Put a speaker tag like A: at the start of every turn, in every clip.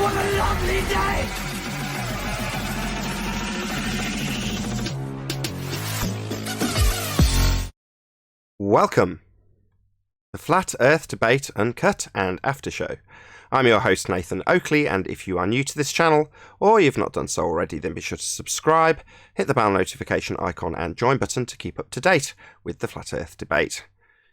A: What a lovely day!
B: Welcome. The Flat Earth Debate Uncut and After Show. I'm your host Nathan Oakley, and if you are new to this channel, or you've not done so already, then be sure to subscribe, hit the bell notification icon and join button to keep up to date with the Flat Earth Debate.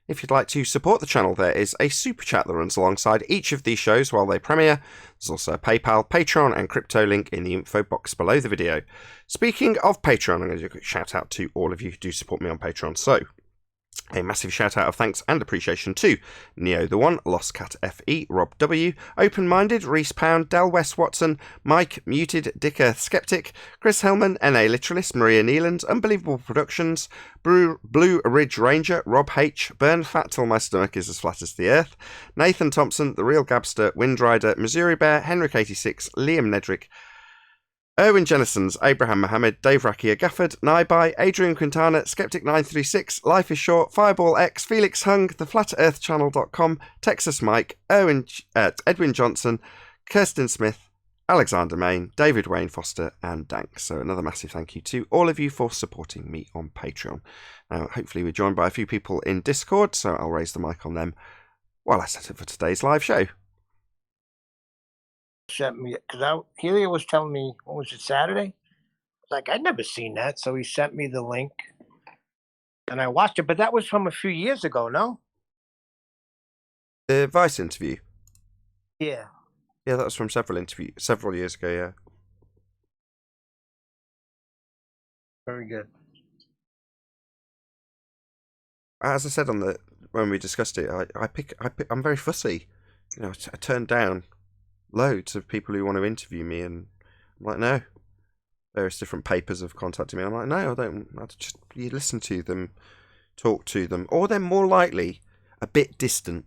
B: If you'd like to support the channel, there is a super chat that runs alongside each of these shows while they premiere. There's also a PayPal, Patreon and crypto link in the info box below the video. Speaking of Patreon, I'm going to do a quick shout out to all of you who do support me on Patreon. So, a massive shout out of thanks and appreciation to Neo the One, Lost Cat FE, Rob W, Open Minded, Reese Pound, Del West Watson, Mike, Muted, Dick Earth Skeptic, Chris Hellman, NA Literalist, Maria Nealand, Unbelievable Productions, Blue Ridge Ranger, Rob H, Burn Fat Till My Stomach Is As Flat As the Earth, Nathan Thompson, The Real Gabster, Windrider, Missouri Bear, Henrik86, Liam Nedrick, Erwin Jennisons, Abraham Mohammed, Dave Rakia Gafford, Naibai, Adrian Quintana, Skeptic936, Life is Short, Fireball X, Felix Hung, TheFlatEarthChannel.com, Texas Mike, Edwin Johnson, Kirsten Smith, Alexander Main, David Wayne Foster, and Dank. So another massive thank you to all of you for supporting me on Patreon. Now, hopefully we're joined by a few people in Discord, so I'll raise the mic on them while I set up for today's live show.
C: Sent me because Helio was telling me, what was it, Saturday? I was like, I'd never seen that, so he sent me the link and I watched it, but that was from a few years ago, no?
B: The Vice interview.
C: Yeah,
B: that was from several years ago. Yeah,
C: very good.
B: as I said when we discussed it, I'm very fussy. You know, I turned down loads of people who want to interview me, and I'm like, no. Various different papers have contacted me. I'm like, no, I don't. You listen to them, talk to them, or they're more likely a bit distant.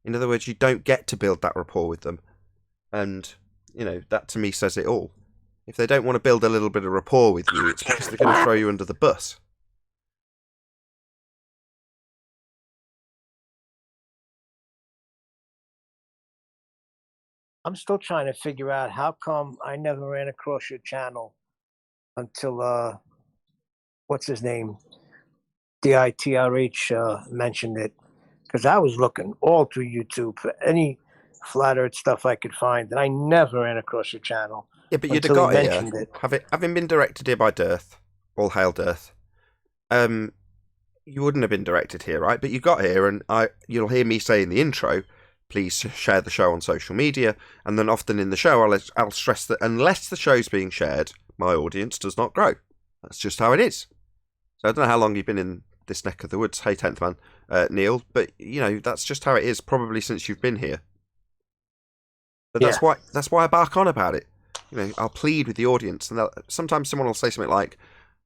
B: In other words, you don't get to build that rapport with them, and you know that to me says it all. If they don't want to build a little bit of rapport with you, it's because they're going to throw you under the bus.
C: I'm still trying to figure out how come I never ran across your channel until what's his name, DITRH mentioned it, because I was looking all through YouTube for any flat earth stuff I could find, and I never ran across your channel.
B: Yeah, but you'd have got it. Having been directed here by Dearth, all hail Dearth. You wouldn't have been directed here, right? But you got here, and you'll hear me say in the intro, please share the show on social media, and then often in the show I'll stress that unless the show's being shared, my audience does not grow. That's just how it is. So I don't know how long you've been in this neck of the woods, hey 10th man, Neil, but you know that's just how it is. Probably since you've been here. But that's why I bark on about it. You know, I'll plead with the audience, and sometimes someone will say something like,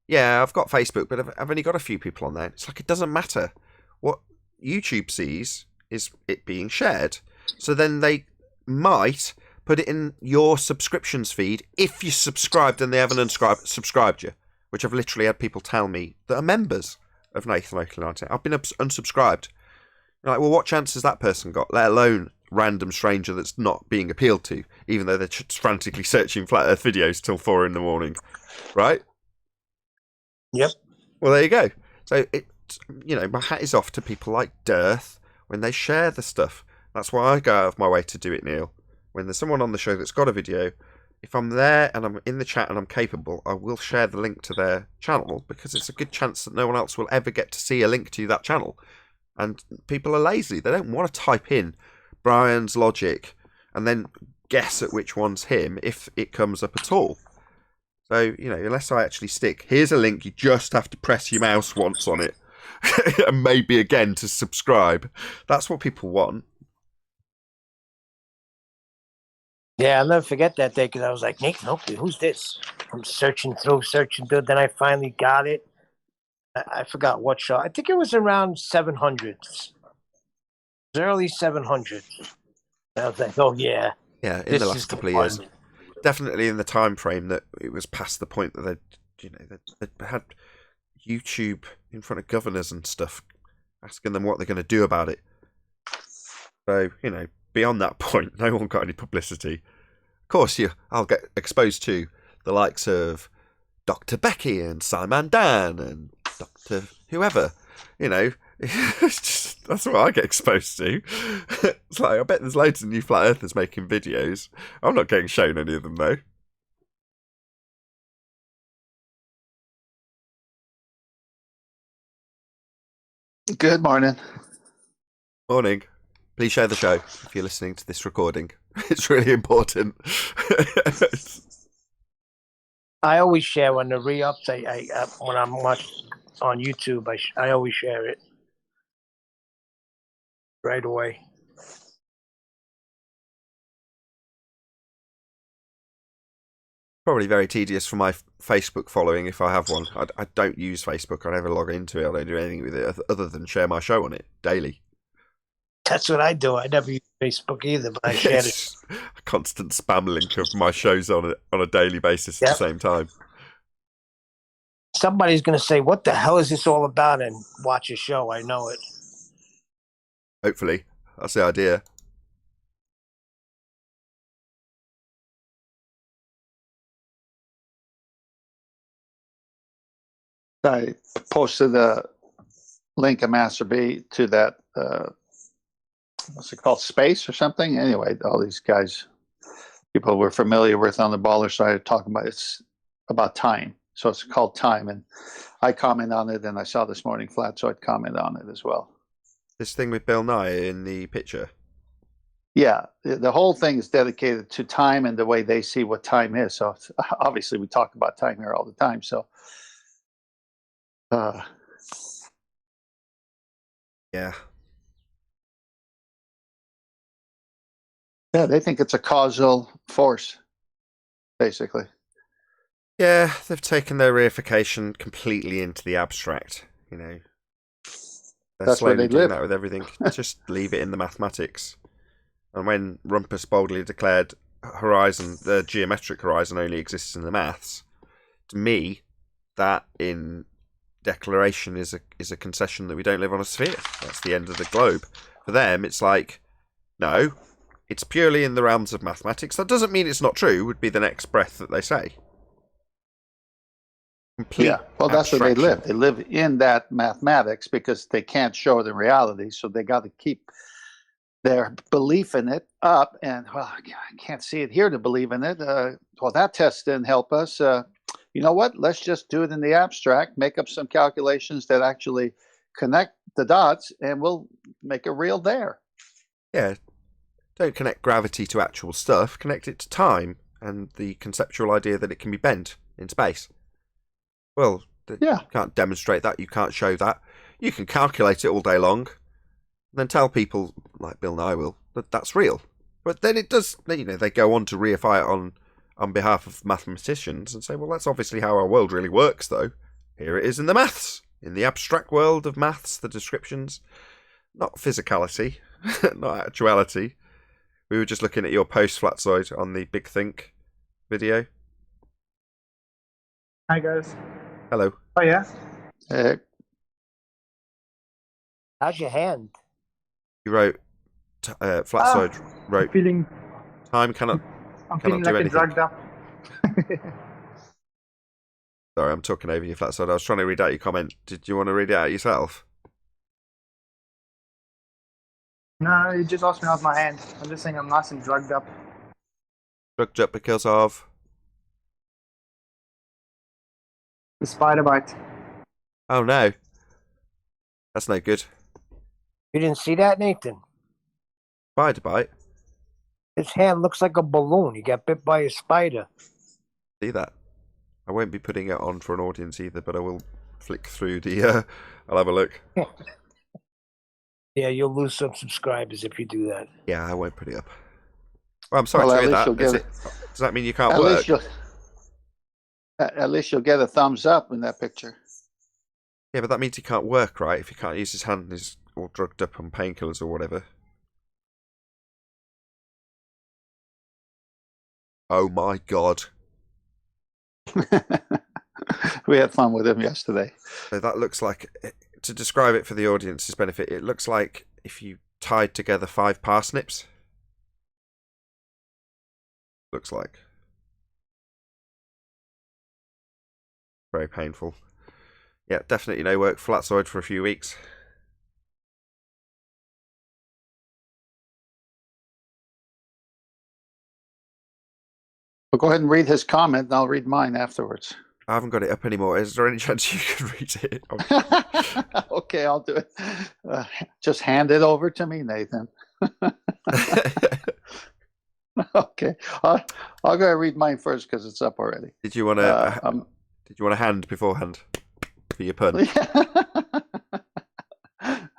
B: "Yeah, I've got Facebook, but I've only got a few people on there." It's like it doesn't matter. What YouTube sees is it being shared. So then they might put it in your subscriptions feed if you subscribed and they haven't unsubscribed you, which I've literally had people tell me that are members of Nathan Oakley. I've been unsubscribed. You're like, well, what chance has that person got, let alone random stranger that's not being appealed to, even though they're just frantically searching Flat Earth videos till 4 a.m, right?
C: Yep.
B: Well, there you go. So, my hat is off to people like Dearth when they share the stuff. That's why I go out of my way to do it, Neil. When there's someone on the show that's got a video, if I'm there and I'm in the chat and I'm capable, I will share the link to their channel, because it's a good chance that no one else will ever get to see a link to that channel. And people are lazy. They don't want to type in Brian's Logic and then guess at which one's him if it comes up at all. So, unless I actually stick, here's a link, you just have to press your mouse once on it. And maybe again to subscribe. That's what people want.
C: Yeah, I'll never forget that day, because I was like, Nathan Oakley, who's this? I'm searching through. Then I finally got it. I forgot what show. I think it was around 700s. It was early 700s. I was like, oh, yeah.
B: Yeah, in the last couple of years. Definitely in the time frame that it was past the point that they had YouTube in front of governors and stuff, asking them what they're going to do about it. So, beyond that point, no one got any publicity. course, I'll get exposed to the likes of Dr. Becky and Simon Dan and Dr. whoever, that's what I get exposed to. It's like, I bet there's loads of new flat earthers making videos. I'm not getting shown any of them, though.
A: Good morning.
B: Morning. Please share the show if you're listening to this recording. It's really important.
C: I always share when the re-ups. When I'm watching on YouTube, I always share it right away.
B: Probably very tedious for my Facebook following if I have one. I don't use Facebook. I never log into it. I don't do anything with it other than share my show on it daily.
C: That's what I do. I never use Facebook either, but I share it.
B: A constant spam link of my shows on a daily basis at the same time.
C: Somebody's going to say, what the hell is this all about? And watch a show. I know it.
B: Hopefully. That's the idea.
A: I posted a link of Master B to that, what's it called, Space or something? Anyway, all these guys, people we're familiar with on the baller side are talking about it's about time. So it's called Time. And I comment on it, and I saw this morning flat, so I'd comment on it as well.
B: This thing with Bill Nye in the picture?
A: Yeah, the whole thing is dedicated to time and the way they see what time is. So obviously we talk about time here all the time. So
B: yeah,
A: they think it's a causal force, basically.
B: Yeah, they've taken their reification completely into the abstract. They're
A: That's where they
B: doing
A: live.
B: that with everything. Just leave it in the mathematics. And when Rumpus boldly declared the geometric horizon only exists in the maths, to me, that in declaration is a concession that we don't live on a sphere. That's the end of the globe. For them, it's like, no, it's purely in the realms of mathematics. That doesn't mean it's not true, would be the next breath that they say.
A: Yeah, well, that's where they live. They live in that mathematics because they can't show the reality, so they got to keep their belief in it up. And, well, I can't see it here to believe in it. Well, that test didn't help us. You know what? Let's just do it in the abstract, make up some calculations that actually connect the dots, and we'll make it real there.
B: Yeah, don't connect gravity to actual stuff, connect it to time and the conceptual idea that it can be bent in space. Well, you can't demonstrate that, you can't show that. You can calculate it all day long, and then tell people, like Bill Nye will, that that's real. But then it does, they go on to reify it on behalf of mathematicians and say, well, that's obviously how our world really works, though. Here it is in the maths, in the abstract world of maths, the descriptions, not physicality, not actuality. We were just looking at your post, Flatsoid, on the Big Think video.
D: Hi, guys.
B: Hello.
D: Oh, yeah?
C: How's your hand?
B: You wrote, Flatsoid wrote,
D: Feeling,
B: time cannot
D: I'm
B: cannot
D: feeling
B: do
D: like
B: anything.
D: drugged up.
B: Sorry, I'm talking over you, Flatsoid. I was trying to read out your comment. Did you want to read it out yourself?
D: No, you just asked me how's my hand. I'm just saying I'm nice and drugged up.
B: Drugged up because of...
D: The spider bite.
B: Oh, no. That's no good.
C: You didn't see that, Nathan?
B: Spider bite?
C: His hand looks like a balloon. He got bit by a spider.
B: See that? I won't be putting it on for an audience either, but I will flick through the... I'll have a look.
C: Yeah, you'll lose some subscribers if you do that.
B: Yeah, I won't put it up. Well, I'm sorry to hear that. Does that mean you can't work?
A: At least you'll get a thumbs up in that picture.
B: Yeah, but that means he can't work, right? If he can't use his hand and he's all drugged up on painkillers or whatever. Oh my god.
A: We had fun with him yesterday.
B: So that looks like, to describe it for the audience's benefit, it looks like if you tied together 5 parsnips. looks like. Very painful. Yeah, definitely no work flatsoid for a few weeks.
A: Well, go ahead and read his comment, and I'll read mine afterwards.
B: I haven't got it up anymore. Is there any chance you can read it?
A: Okay, I'll do it. Just hand it over to me, Nathan. Okay, I'll go ahead and read mine first because it's up already.
B: Did you want to? Did you want a hand beforehand for your pun?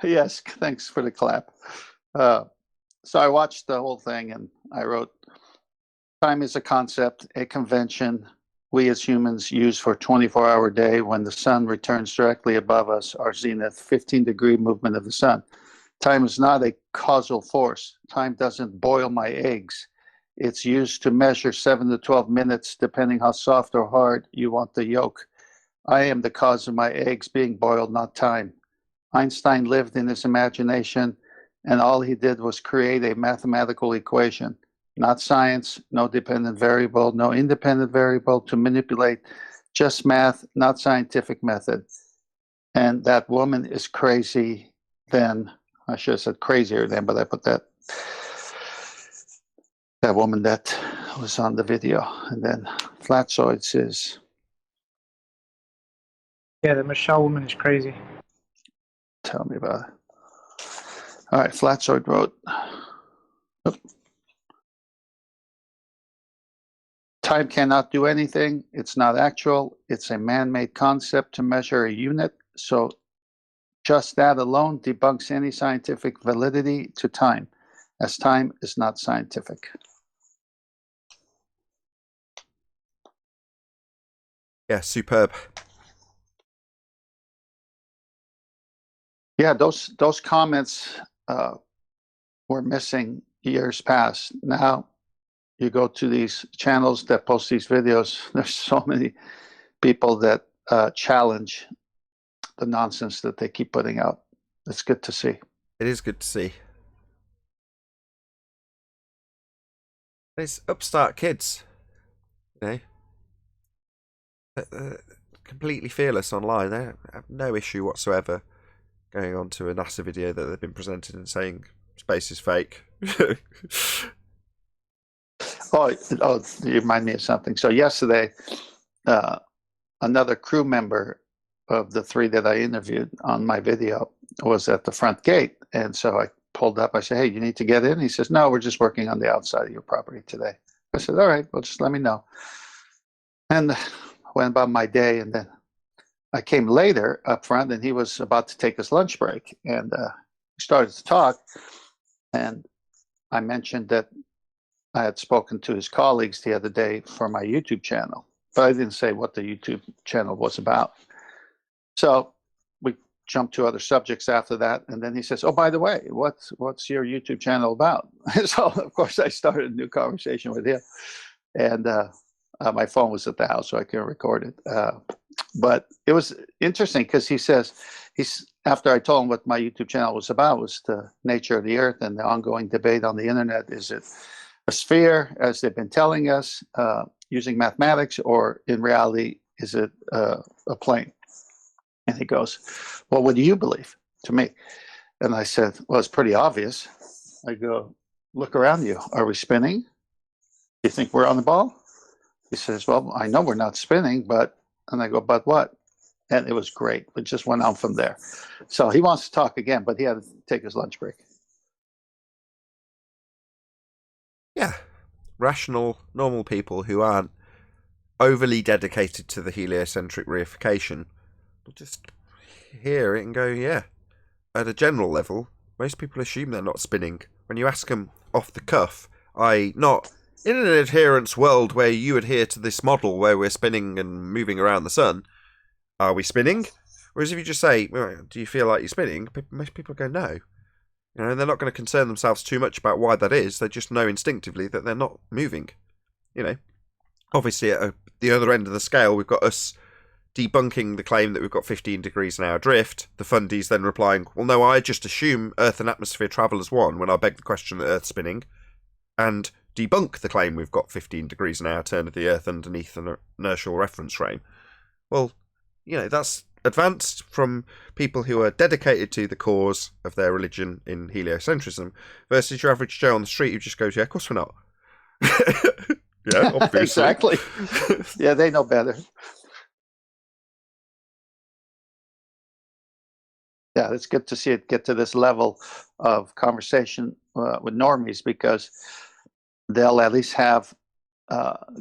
A: Yes, thanks for the clap. So I watched the whole thing and I wrote, time is a concept, a convention we as humans use for a 24-hour day when the sun returns directly above us, our zenith, 15-degree movement of the sun. Time is not a causal force. Time doesn't boil my eggs. It's used to measure 7 to 12 minutes, depending how soft or hard you want the yolk. I am the cause of my eggs being boiled, not time. Einstein lived in his imagination, and all he did was create a mathematical equation. Not science, no dependent variable, no independent variable to manipulate, just math, not scientific method. And that woman is crazy then. I should have said crazier then, but I put that woman that was on the video. And then Flatsoid says,
D: Yeah, the Michelle woman is crazy.
A: tell me about it. All right, Flatsoid wrote, time cannot do anything. It's not actual. It's a man-made concept to measure a unit. So just that alone debunks any scientific validity to time, as time is not scientific.
B: Yeah, superb.
A: Yeah, those comments were missing years past. Now you go to these channels that post these videos, there's so many people that challenge the nonsense that they keep putting out. It's good to see.
B: It is good to see. It's upstart kids, you know. Completely fearless online. They have no issue whatsoever going on to a NASA video that they've been presented and saying space is fake.
A: Oh, you remind me of something. So yesterday, another crew member of the 3 that I interviewed on my video was at the front gate. And so I pulled up. I said, hey, you need to get in? He says, no, we're just working on the outside of your property today. I said, all right, well, just let me know. And went about my day. And then I came later up front, and he was about to take his lunch break. And we started to talk. And I mentioned that I had spoken to his colleagues the other day for my YouTube channel, but I didn't say what the YouTube channel was about. So we jumped to other subjects after that, and then he says, oh, by the way, what's your YouTube channel about? So, of course, I started a new conversation with him, and my phone was at the house, so I couldn't record it. But it was interesting because he says, after I told him what my YouTube channel was about, was the nature of the Earth and the ongoing debate on the internet. Is it a sphere, as they've been telling us, using mathematics, or in reality, is it a plane? And he goes, well, what do you believe? To me. And I said, well, it's pretty obvious. I go, look around you. Are we spinning? You think we're on the ball? He says, well, I know we're not spinning, but, and I go, but what? And it was great. It just went on from there. So he wants to talk again, but he had to take his lunch break.
B: Yeah, rational, normal people who aren't overly dedicated to the heliocentric reification will just hear it and go, yeah. At a general level, most people assume they're not spinning. When you ask them off the cuff, i.e. not in an adherence world where you adhere to this model where we're spinning and moving around the sun, are we spinning? Whereas if you just say, well, do you feel like you're spinning? Most people go, no. You know, and they're not going to concern themselves too much about why that is. They just know instinctively that they're not moving. You know, obviously at the other end of the scale, we've got us debunking the claim that we've got 15 degrees an hour drift. The fundies then replying, well, no, I just assume Earth and atmosphere travel as one when I beg the question that Earth's spinning. And debunk the claim we've got 15 degrees an hour turn of the Earth underneath an inertial reference frame. Well, that's advanced from people who are dedicated to the cause of their religion in heliocentrism versus your average Joe on the street who just goes, yeah, of course we're not. Yeah, obviously.
A: Exactly. Yeah, they know better. Yeah, it's good to see it get to this level of conversation with normies, because they'll at least have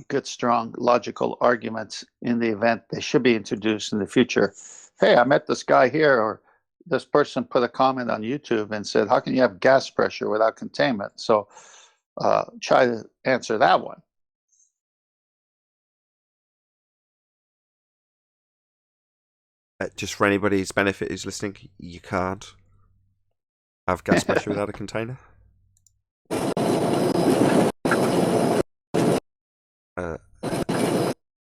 A: good, strong, logical arguments in the event they should be introduced in the future. Hey, I met this guy here, or this person put a comment on YouTube and said, how can you have gas pressure without containment? So try to answer that one.
B: Just for anybody's benefit who's listening, you can't have gas pressure without a container.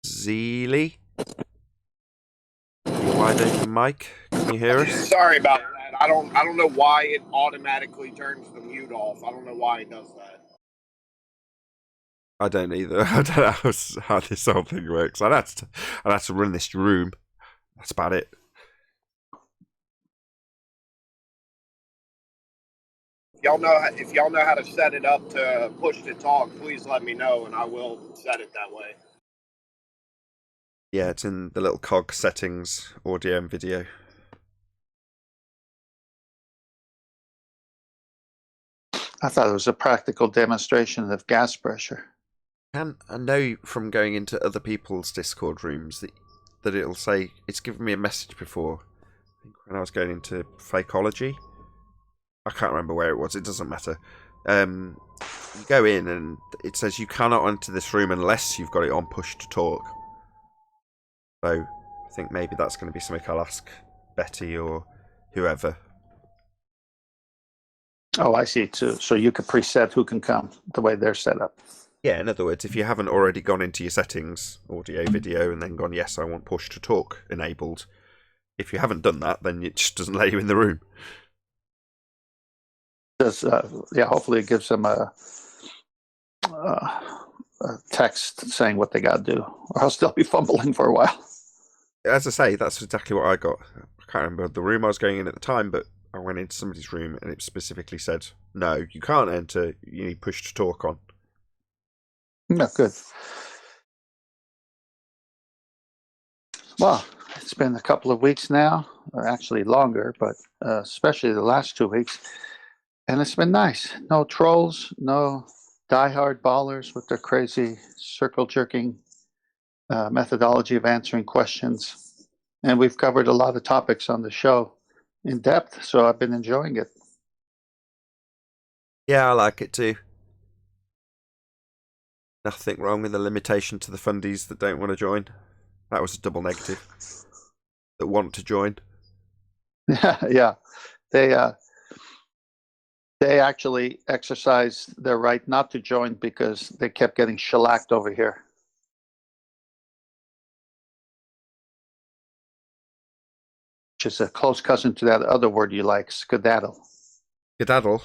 B: Zeely? Wide open mic, can you hear us?
E: Sorry about that. I don't know why it automatically turns the mute off. I don't know why it does that.
B: I don't either. I don't know how this whole thing works. I'd have to run this room. That's about it.
E: If y'all know how to set it up to push to talk, please let me know and I will set it that way.
B: Yeah, it's in the little cog settings, audio and video.
A: I thought it was a practical demonstration of gas pressure.
B: And I know from going into other people's Discord rooms that it'll say, it's given me a message before. I think when I was going into Fakeology. I can't remember where it was, it doesn't matter. You go in and it says you cannot enter this room unless you've got it on push to talk. So I think maybe that's going to be something I'll ask Betty or whoever.
A: Oh, I see too. So you could preset who can come the way they're set up.
B: Yeah, in other words, if you haven't already gone into your settings, audio, video, and then gone, yes, I want push to talk enabled. If you haven't done that, then it just doesn't let you in the room.
A: Hopefully it gives them a text saying what they got to do, or else they'll be fumbling for a while.
B: As I say, that's exactly what I got. I can't remember the room I was going in at the time, but I went into somebody's room and it specifically said, no, you can't enter, you need push to talk on.
A: No, good. Well, it's been a couple of weeks now, or actually longer, but especially the last 2 weeks. And it's been nice. No trolls, no diehard ballers with their crazy circle-jerking methodology of answering questions. And we've covered a lot of topics on the show in depth, so I've been enjoying it.
B: Yeah, I like it too. Nothing wrong with the limitation to the fundies that don't want to join. That was a double negative. That want to join.
A: Yeah. They actually exercised their right not to join because they kept getting shellacked over here. Which is a close cousin to that other word you like, skedaddle.
B: Skedaddle?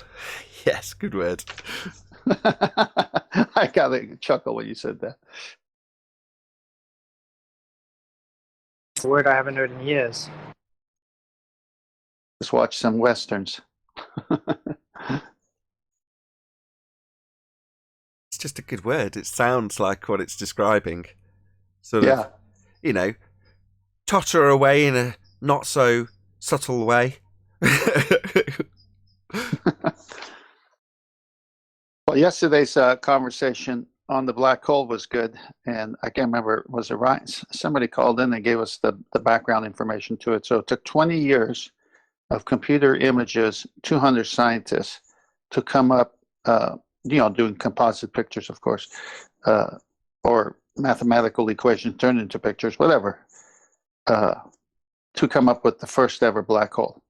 B: Yes, good word.
A: I got a chuckle when you said that.
D: It's a word I haven't heard in years.
A: Just watch some westerns.
B: It's just a good word. It sounds like what it's describing. Sort of, totter away in a not so subtle way.
A: Well, yesterday's conversation on the black hole was good, and I can't remember, was it Ryan? Somebody called in and gave us the background information to it. So it took 20 years of computer images, 200 scientists to come up, doing composite pictures, of course, or mathematical equations turned into pictures, whatever, to come up with the first ever black hole.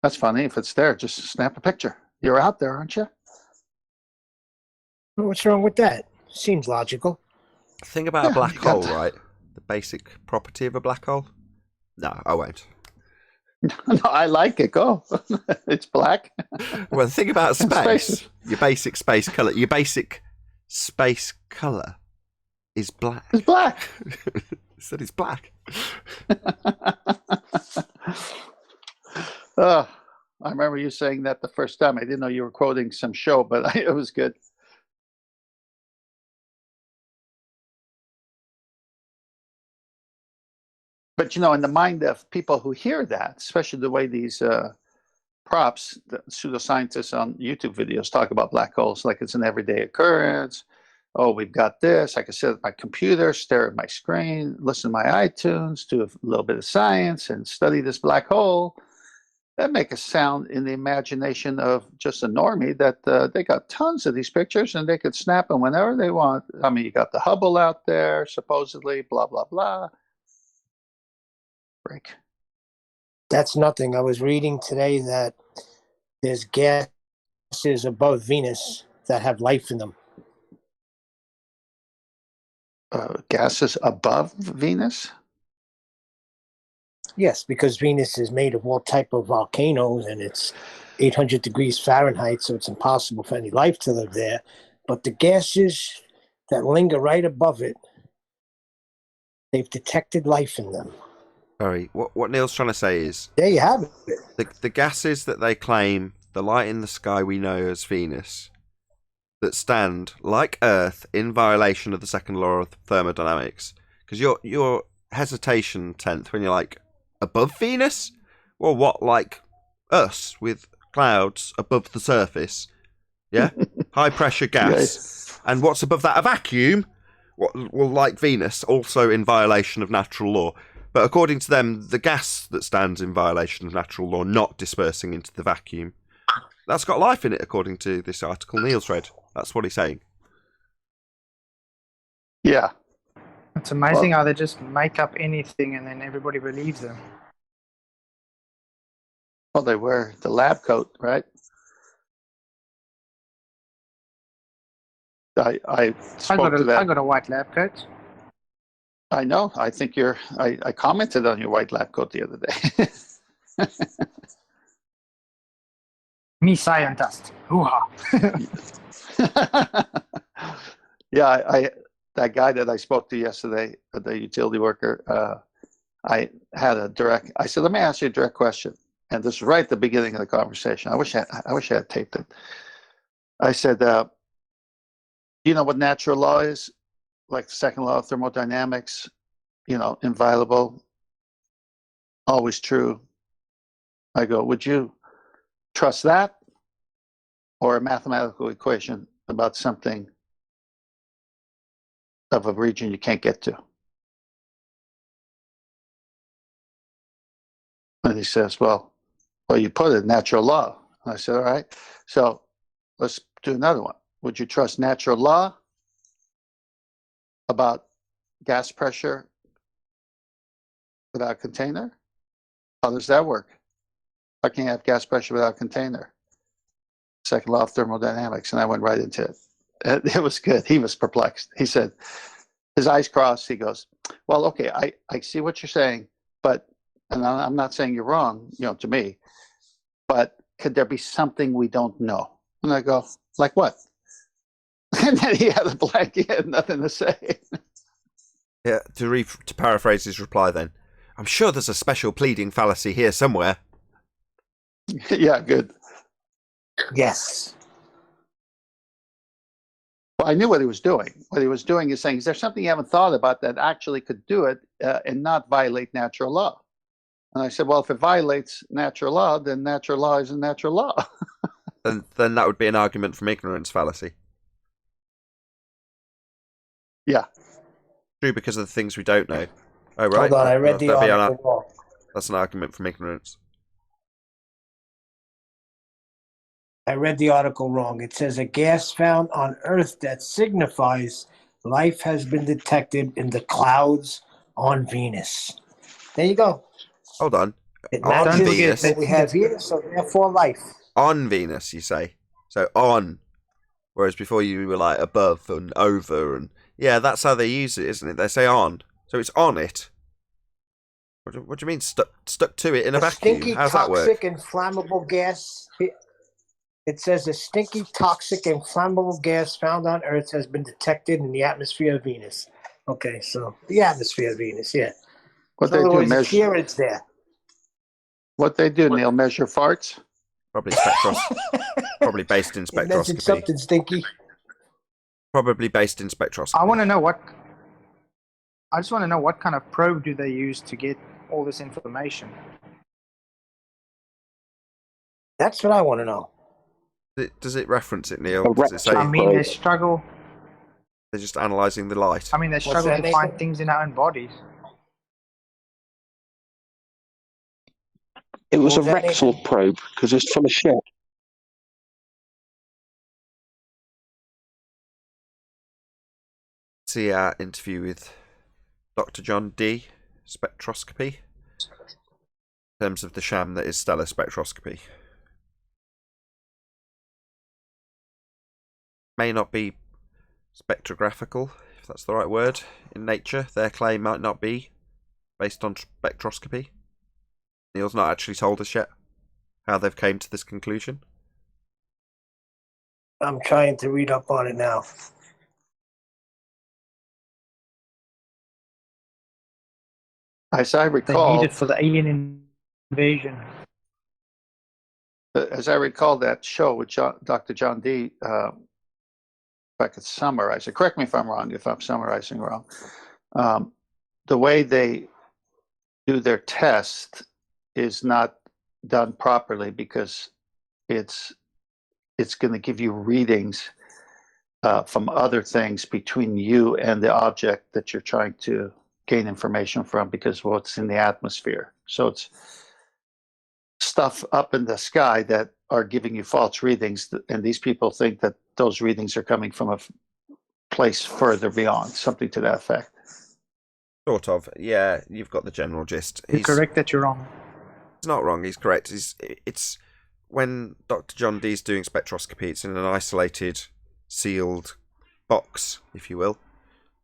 A: That's funny. If it's there, just snap a picture. You're out there, aren't you?
C: What's wrong with that? Seems logical.
B: Thing about a black hole, right? The basic property of a black hole? No, I won't.
A: No, I like it. Go. It's black.
B: Well, the thing about space,
A: Space.
B: your basic space color is black.
A: It's black.
B: Said it's black.
A: Oh, I remember you saying that the first time. I didn't know you were quoting some show, but it was good. But in the mind of people who hear that, especially the way these props, the pseudoscientists on YouTube videos talk about black holes like it's an everyday occurrence. Oh, we've got this. I can sit at my computer, stare at my screen, listen to my iTunes, do a little bit of science, and study this black hole. That make a sound in the imagination of just a normie that they got tons of these pictures and they could snap them whenever they want. I mean, you got the Hubble out there, supposedly, blah, blah, blah. Break.
C: That's nothing. I was reading today that there's gases above Venus that have life in them.
A: Gases above Venus?
C: Yes, because Venus is made of all type of volcanoes, and it's 800 degrees Fahrenheit, so it's impossible for any life to live there. But the gases that linger right above it, they've detected life in them.
B: Sorry, what Neil's trying to say is
C: There you have it.
B: the gases that they claim, the light in the sky we know as Venus, that stand like Earth in violation of the second law of thermodynamics. Because your hesitation, Tenth, when you're like above Venus, well, what, like us with clouds above the surface? Yeah, high pressure gas,
A: Yes.
B: and what's above that? A vacuum. Well, like Venus, also in violation of natural law. But according to them, the gas that stands in violation of natural law not dispersing into the vacuum, that's got life in it, according to this article Neil's read. That's what he's saying.
A: Yeah.
D: It's amazing how they just make up anything and then everybody believes them.
A: Well, they wear the lab coat, right? I spoke to that.
D: I got a white lab coat.
A: I know. I think I commented on your white lab coat the other day.
D: Me scientist. Hoo-ha.
A: Yeah, that guy that I spoke to yesterday, the utility worker, I said, let me ask you a direct question. And this is right at the beginning of the conversation. I wish I had taped it. I said, do you know what natural law is? Like the second law of thermodynamics, inviolable, always true. I go, would you trust that or a mathematical equation about something of a region you can't get to? And he says, well, you put it natural law. And I said, all right, so let's do another one. Would you trust natural law about gas pressure without a container? How does that work? How can you have gas pressure without a container? Second law of thermodynamics. And I went right into it. It was good. He was perplexed. He said, his eyes crossed. He goes, well, okay, I see what you're saying, but, and I'm not saying you're wrong, to me, but could there be something we don't know? And I go, like what? And then he had a blank. He had nothing to say.
B: Yeah, to paraphrase his reply then, I'm sure there's a special pleading fallacy here somewhere.
A: Yeah, good.
C: Yes.
A: Well, I knew what he was doing. What he was doing is saying, is there something you haven't thought about that actually could do it and not violate natural law? And I said, well, if it violates natural law, then natural law isn't natural law.
B: Then that would be an argument from ignorance fallacy.
A: Yeah.
B: True because of the things we don't know. Oh, right.
C: Hold on, I read the article wrong.
B: That's an argument from ignorance.
C: I read the article wrong. It says a gas found on Earth that signifies life has been detected in the clouds on Venus. There you go.
B: Hold on.
C: It
B: On
C: matches
B: Venus.
C: what we have here, so therefore life.
B: On Venus, you say. So on. Whereas before you were like above and over and yeah, that's how they use it, isn't it? They say on. So it's on it. What do you mean stuck to it in a
C: A
B: vacuum?
C: stinky,
B: How's that work?
C: toxic, and flammable gas. It says a stinky, toxic, and flammable gas found on Earth has been detected in the atmosphere of Venus. Okay, so the atmosphere of Venus, yeah.
A: What
C: So
A: they
C: in other
A: do
C: words, it's
A: measure?
C: here, it's there.
A: What they do, Neil? Measure farts?
B: Probably probably based in
C: You mentioned
B: spectroscopy.
C: something stinky.
B: Probably based in spectroscopy.
D: I want to know what. I just want to know what kind of probe do they use to get all this information?
C: That's what I want to know.
B: Does it reference it, Neil?
F: A
B: Does it say
F: rectal
D: I mean, they struggle.
B: they're just analysing the light?
D: I mean, they struggle
C: that,
D: to
C: Nathan?
D: find things in our own bodies.
F: It was a
C: What was that,
F: rectal
C: Nathan?
F: probe because it's full of shit.
B: See our interview with Dr. John D. Spectroscopy. In terms of the sham that is stellar spectroscopy. May not be spectrographical, if that's the right word, in nature. Their claim might not be based on spectroscopy. Neil's not actually told us yet how they've came to this conclusion.
C: I'm trying to read up on it now.
A: As I
D: They
A: recall,
D: need it for the alien invasion.
A: as I recall that show with Dr. John D. If I could summarize it, correct me if I'm wrong, if I'm summarizing wrong. The way they do their test is not done properly because it's going to give you readings from other things between you and the object that you're trying to gain information from, because what's in the atmosphere. So it's stuff up in the sky that are giving you false readings, and these people think that those readings are coming from a place further beyond, something to that effect.
B: Sort of, yeah. You've got the general gist.
D: You're correct that you're wrong.
B: He's not wrong. He's correct. It's when Dr. John Dee's doing spectroscopy. It's in an isolated, sealed box, if you will,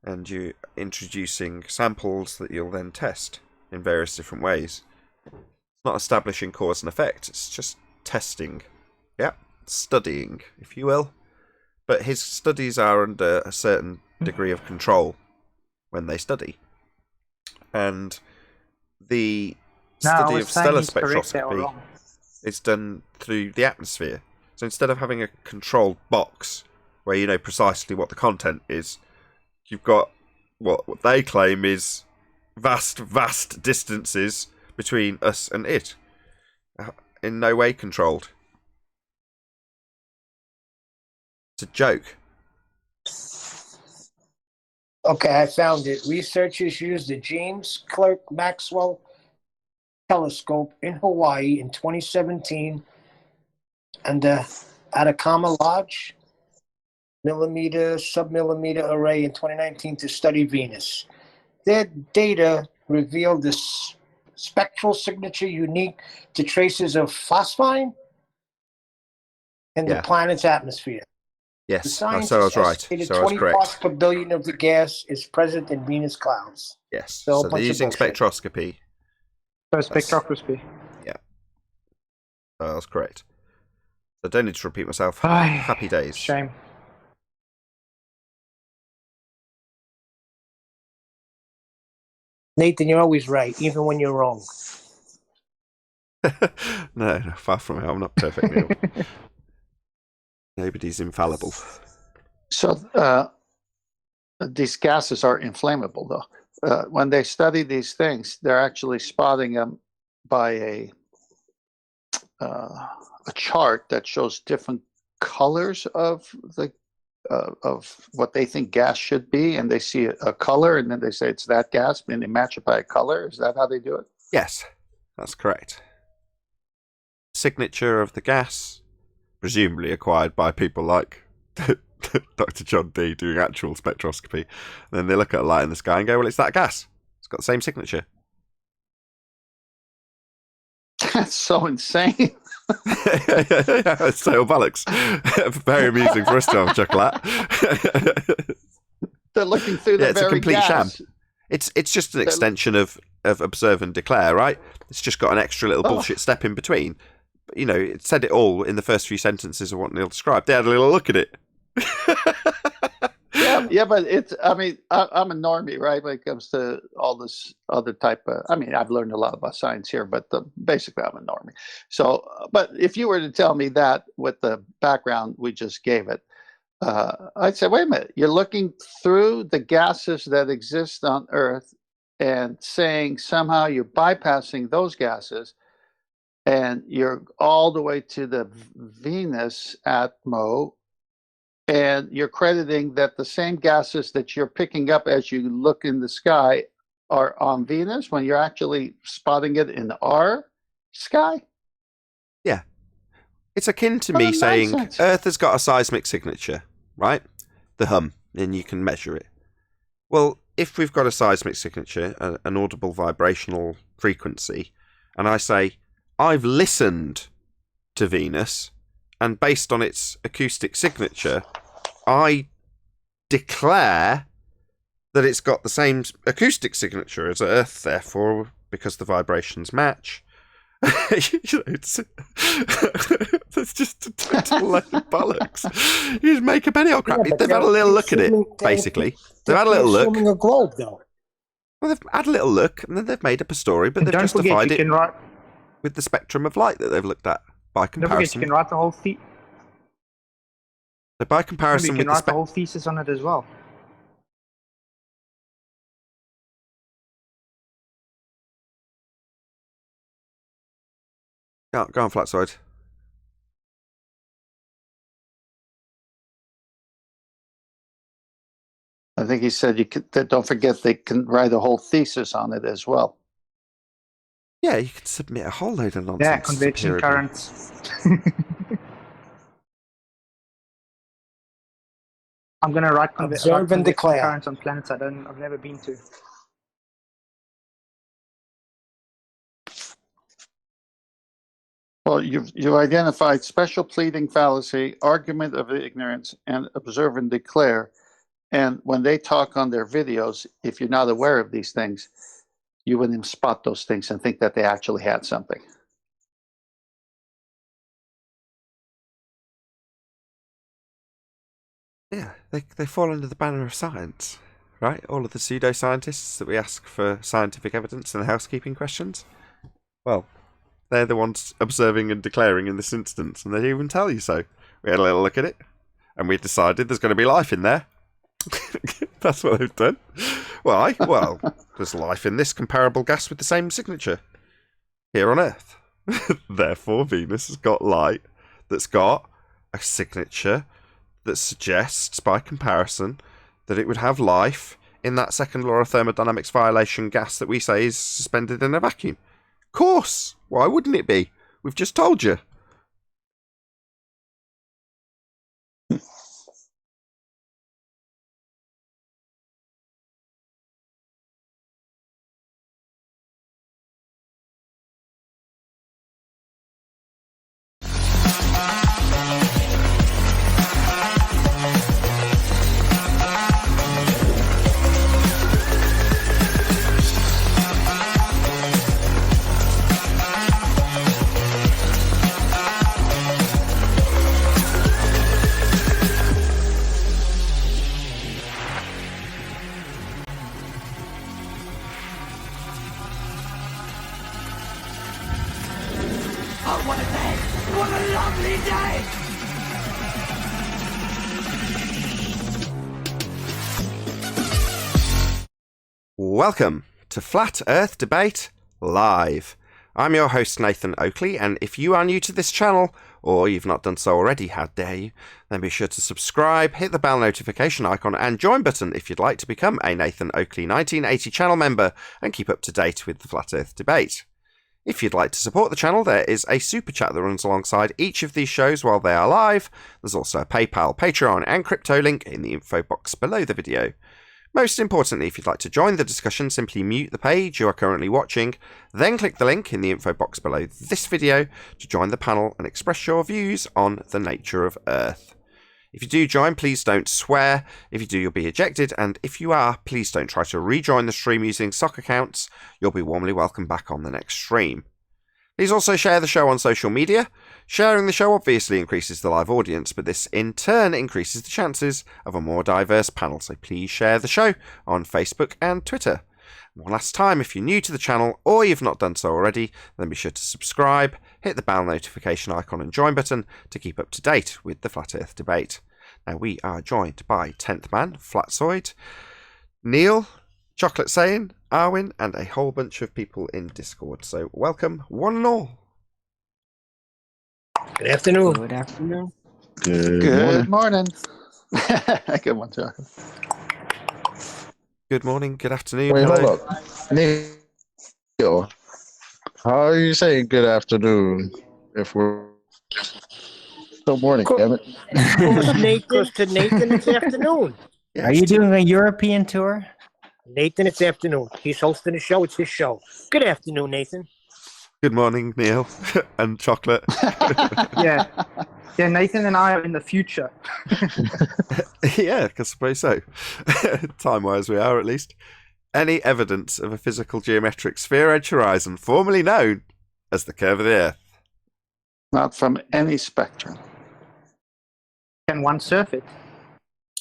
B: and you're introducing samples that you'll then test in various different ways. It's not establishing cause and effect. It's just testing. Yeah, studying, if you will. But his studies are under a certain degree of control when they study. And the study of stellar spectroscopy is done through the atmosphere. So instead of having a controlled box where you know precisely what the content is, you've got what they claim is vast distances between us and it. In no way controlled. It's a joke.
C: Okay, I found it. Researchers used the James Clerk Maxwell telescope in Hawaii in 2017 and the Atacama Large submillimeter array in 2019 to study Venus. Their data revealed this spectral signature unique to traces of phosphine in the planet's atmosphere.
B: Yes,
C: So I was right.
B: So I was
C: 20
B: correct.
C: parts per billion of the gas is present in Venus clouds.
B: Yes,
C: So
B: so they're using spectroscopy.
D: So spectroscopy.
B: Yeah, so I was correct. So I don't need to repeat myself.
D: Ay,
B: Happy days.
D: Shame.
C: Nathan, you're always right, even when you're wrong.
B: No, far from it. I'm not perfect, Neil. Nobody's infallible.
A: So these gases are inflammable, though. When they study these things, they're actually spotting them by a chart that shows different colors of what they think gas should be, and they see a color, and then they say it's that gas, and they match it by a color. Is that how they do it?
B: Yes, that's correct. Signature of the gas, presumably acquired by people like Dr. John D doing actual spectroscopy. And then they look at a light in the sky and go, well, it's that gas. It's got the same signature.
A: That's so insane.
B: It's total bollocks. Very amusing for us to have a chuckle at.
A: They're looking through the
B: it's
A: very
B: a complete
A: gas.
B: sham. It's just an extension of of observe and declare, right? It's just got an extra little bullshit step in between. But, you know, it said it all in the first few sentences of what Neil described. They had a little look at it.
A: Yeah, but it's, I mean, I'm a normie, right, when it comes to all this other type of, I mean, I've learned a lot about science here, but basically I'm a normie. So, but if you were to tell me that with the background we just gave it, I'd say, wait a minute, you're looking through the gases that exist on Earth and saying somehow you're bypassing those gases and you're all the way to the Venus atmo, and you're crediting that the same gases that you're picking up as you look in the sky are on Venus when you're actually spotting it in our sky?
B: Yeah. It's akin to me saying Earth has got a seismic signature, right? The hum, and you can measure it. Well, if we've got a seismic signature, an audible vibrational frequency, and I say, I've listened to Venus, and based on its acoustic signature, I declare that it's got the same acoustic signature as Earth, therefore, because the vibrations match. It's just a total load of bollocks. You just make up any old crap.
C: Yeah,
B: They've had a little look at it, basically. They've had a little look.
C: Assuming a globe, though.
B: Well, they've had a little look, and then they've made up a story, but they've justified it with the spectrum of light that they've looked at by comparison.
D: Don't forget, you can write the whole
B: So by comparison,
D: you can write the whole thesis on it as well.
B: Go on, Flatside.
A: I think he said you could, don't forget they can write a whole thesis on it as well.
B: Yeah, you could submit a whole load of nonsense.
D: Yeah, convection currents. I'm gonna write
C: observe and declare
D: currents on planets I've never been to.
A: Well, you've identified special pleading fallacy, argument of ignorance, and observe and declare. And when they talk on their videos, if you're not aware of these things, you wouldn't spot those things and think that they actually had something.
B: Yeah, they fall under the banner of science, right? All of the pseudoscientists that we ask for scientific evidence and housekeeping questions. Well, they're the ones observing and declaring in this instance, and they even tell you so. We had a little look at it, and we decided there's going to be life in there. That's what they've done. Why? Well, there's life in this comparable gas with the same signature here on Earth. Therefore, Venus has got light that's got a signature that suggests, by comparison, that it would have life in that second law of thermodynamics violation gas that we say is suspended in a vacuum. Of course! Why wouldn't it be? We've just told you. Welcome to Flat Earth Debate Live. I'm your host Nathan Oakley, and if you are new to this channel, or you've not done so already, how dare you, then be sure to subscribe, hit the bell notification icon and join button if you'd like to become a Nathan Oakley 1980 channel member and keep up to date with the Flat Earth Debate. If you'd like to support the channel, there is a super chat that runs alongside each of these shows while they are live. There's also a PayPal, Patreon and crypto link in the info box below the video. Most importantly, if you'd like to join the discussion, simply mute the page you are currently watching, then click the link in the info box below this video to join the panel and express your views on the nature of Earth. If you do join, please don't swear. If you do, you'll be ejected. And if you are, please don't try to rejoin the stream using sock accounts. You'll be warmly welcomed back on the next stream. Please also share the show on social media. Sharing the show obviously increases the live audience, but this in turn increases the chances of a more diverse panel. So please share the show on Facebook and Twitter. One last time, if you're new to the channel or you've not done so already, then be sure to subscribe, hit the bell notification icon and join button to keep up to date with the Flat Earth debate. Now we are joined by 10th Man, Flatzoid, Neil, Chocolate Saying, Arwin, and a whole bunch of people in Discord. So welcome, one and all.
C: Good afternoon.
F: Good afternoon.
A: Good morning. Good one, John.
B: Good morning, good afternoon.
F: Wait,
B: hello.
F: hold up. Neil, how are you saying good afternoon if we're still morning, damn it?
C: Because to Nathan, it's afternoon.
B: Yeah,
G: Are you doing a European tour?
C: Nathan, it's afternoon. He's hosting the show. It's his show. Good afternoon, Nathan.
B: Good morning, Neil and Chocolate.
D: Yeah. Yeah, Nathan and I are in the future.
B: Yeah, I suppose so. Time-wise, we are at least. Any evidence of a physical geometric sphere-edge horizon, formerly known as the curve of the Earth?
A: Not from any spectrum.
D: Can one surf it?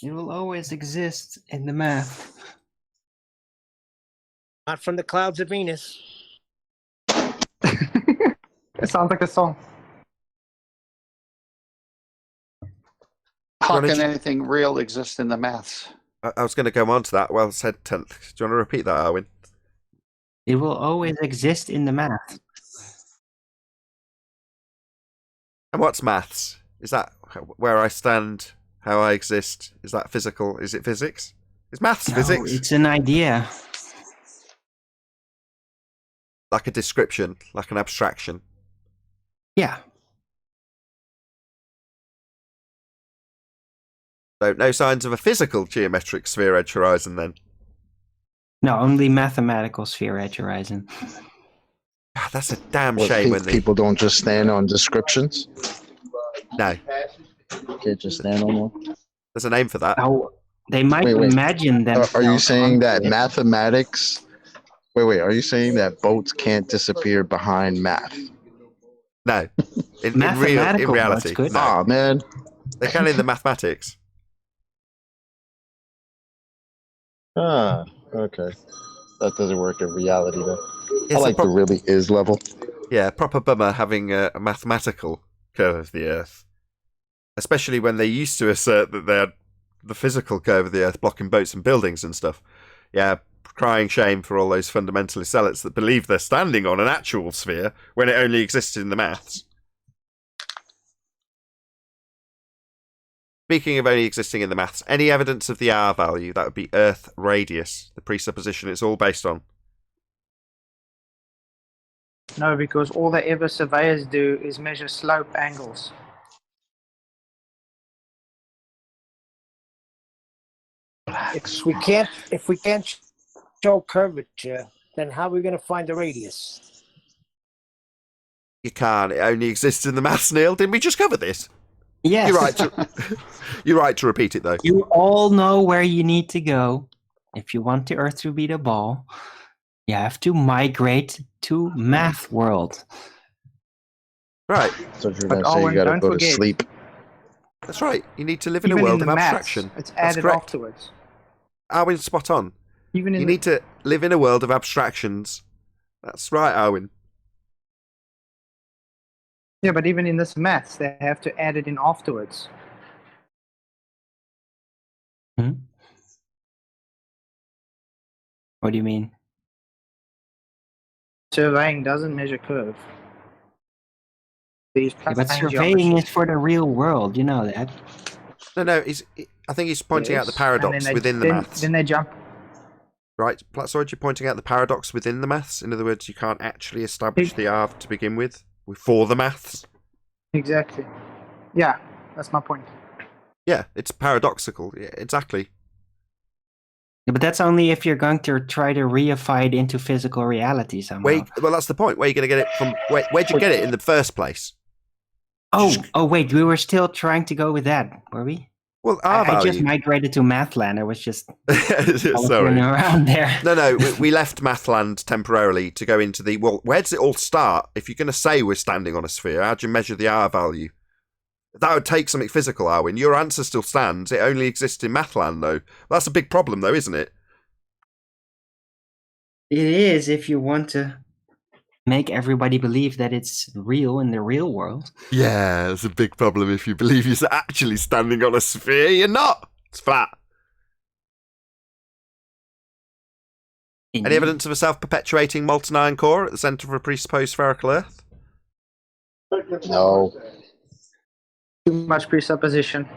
G: It will always exist in the math.
C: Not from the clouds of Venus.
D: It sounds like a song.
A: How
B: Johnny,
A: can anything real exist in the maths?
B: I was going to go on to that. Well said, 10th. Do you want to repeat that, Arwin?
G: It will always exist in the math.
B: And what's maths? Is that where I stand, how I exist? Is that physical? Is it physics? Is maths
G: No,
B: physics?
G: it's an idea.
B: Like a description, like an abstraction.
G: Yeah.
B: So no signs of a physical geometric sphere-edge horizon then?
G: No, only mathematical sphere edge horizon.
B: God, that's a damn
F: What,
B: shame when
F: people don't just stand on descriptions?
B: No,
F: Can't just stand on one?
B: there's a name for that.
G: Oh, they might
F: Wait.
G: imagine them.
F: Are you saying that mathematics... Wait, are you saying that boats can't disappear behind math?
B: No. In
G: Mathematical
B: reality.
G: boats could.
B: No.
F: Aw, man.
B: They can in the mathematics.
F: Ah, okay. That doesn't work in reality, though.
B: It's
F: I
B: a
F: like the really is level.
B: Yeah, proper bummer having a mathematical curve of the Earth. Especially when they used to assert that they had the physical curve of the Earth blocking boats and buildings and stuff. Yeah, crying shame for all those fundamentalist zealots that believe they're standing on an actual sphere when it only existed in the maths. Speaking of only existing in the maths, any evidence of the R value, that would be Earth radius, the presupposition it's all based on.
D: No, because all that ever surveyors do is measure slope angles.
C: If we can't show curvature, then how are we going to find the radius?
B: You can't. It only exists in the maths, Neil. Didn't we just cover this?
G: Yes.
B: You're right. You're right to repeat it, though.
G: You all know where you need to go. If you want the Earth to be the ball, you have to migrate to math world.
B: Right.
F: So if you're
D: But
F: going to say you
D: Owen,
F: got to
D: don't
F: go to
D: forget-
F: sleep.
B: That's right. You need to live in
D: Even
B: a world
D: in
B: of
D: the maths,
B: abstraction.
D: it's
B: That's
D: added
B: correct.
D: afterwards.
B: Arwin, spot on.
D: Even in
B: You need to live in a world of abstractions. That's right, Arwin.
D: Yeah, but even in this maths, they have to add it in afterwards.
G: What do you mean?
D: Surveying doesn't measure curve. These
G: Yeah, but
D: plane
G: surveying
D: geometry.
G: is for the real world. You know that.
B: No. I think he's pointing out the
D: Yes,
B: paradox
D: and then
B: within the
D: then-
B: maths.
D: Then they jump.
B: Right, Platzoid, you're pointing out the paradox within the maths. In other words, you can't actually establish the R to begin with for the maths.
D: Exactly. Yeah, that's my point.
B: Yeah, it's paradoxical. Yeah, exactly.
G: Yeah, but that's only if you're going to try to reify it into physical reality somehow.
B: Well, that's the point. Where are you going to get it from? Where'd you get it in the first place?
G: Oh, wait, we were still trying to go with that, were we?
B: Well, R
G: I just
B: value.
G: migrated to Mathland. I was just
B: Sorry.
G: around there.
B: No, we left Mathland temporarily to go into the, well, where does it all start? If you're going to say we're standing on a sphere, how do you measure the R value? That would take something physical, Arwin. Your answer still stands. It only exists in Mathland, though. That's a big problem, though, isn't it?
G: It is if you want to make everybody believe that it's real in the real world.
B: Yeah, it's a big problem if you believe you're actually standing on a sphere. You're not. It's flat. Any evidence of a self-perpetuating molten iron core at the centre of a presupposed spherical Earth?
F: No.
D: Too much presupposition.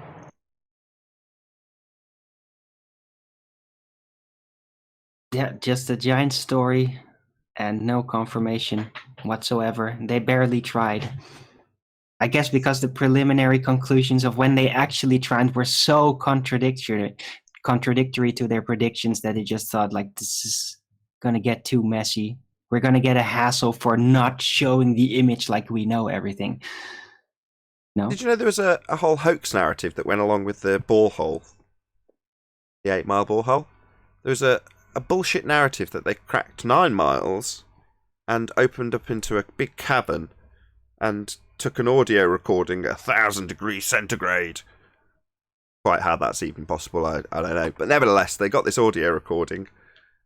G: Yeah, just a giant story and no confirmation whatsoever. They barely tried. I guess because the preliminary conclusions of when they actually tried were so contradictory to their predictions that they just thought, like, this is going to get too messy. We're going to get a hassle for not showing the image like we know everything. No?
B: Did you know there was a whole hoax narrative that went along with the borehole? The 8 Mile borehole? There was a bullshit narrative that they cracked 9 miles and opened up into a big cavern and took an audio recording at 1,000 degrees centigrade. Quite how that's even possible, I don't know. But nevertheless, they got this audio recording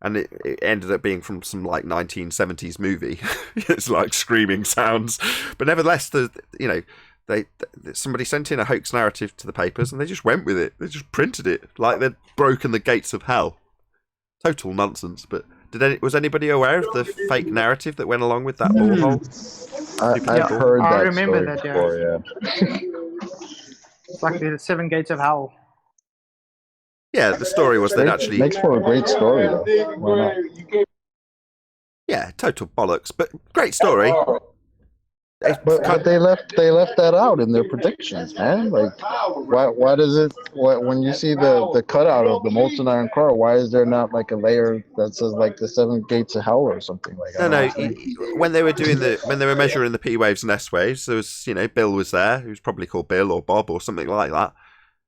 B: and it ended up being from some like 1970s movie. It's like screaming sounds. But nevertheless, somebody sent in a hoax narrative to the papers and they just went with it. They just printed it like they'd broken the gates of hell. Total nonsense. But was anybody aware of the fake narrative that went along with that borehole?
F: I've heard that.
D: I remember
F: story
D: that.
F: before, yeah.
D: It's like the 7 gates of hell.
B: Yeah, the story was they'd actually...
F: Makes for a great story, though. Why not?
B: Yeah, total bollocks, but great story.
F: But they left that out in their predictions, man. Like, why does it? When you see the cutout of the molten iron core, why is there not like a layer that says like the 7 gates of hell or something like that?
B: No. When they were measuring the P waves and S waves, there was Bill was there, who was probably called Bill or Bob or something like that,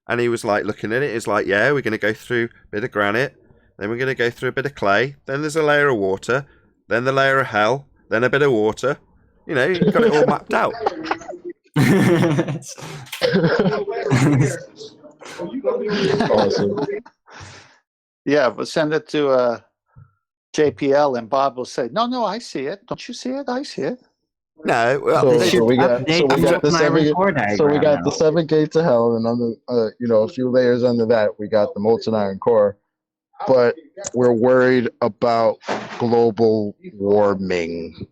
B: and he was like looking at it. He's like, yeah, we're going to go through a bit of granite, then we're going to go through a bit of clay, then there's a layer of water, then the layer of hell, then a bit of water. You got it all mapped out.
F: Awesome.
A: Yeah, but send it to JPL and Bob will say, no, I see it. Don't you see it? I see it.
B: No, well,
F: so we got the 7 gates of hell, and on the a few layers under that we got the molten iron core. But we're worried about global warming.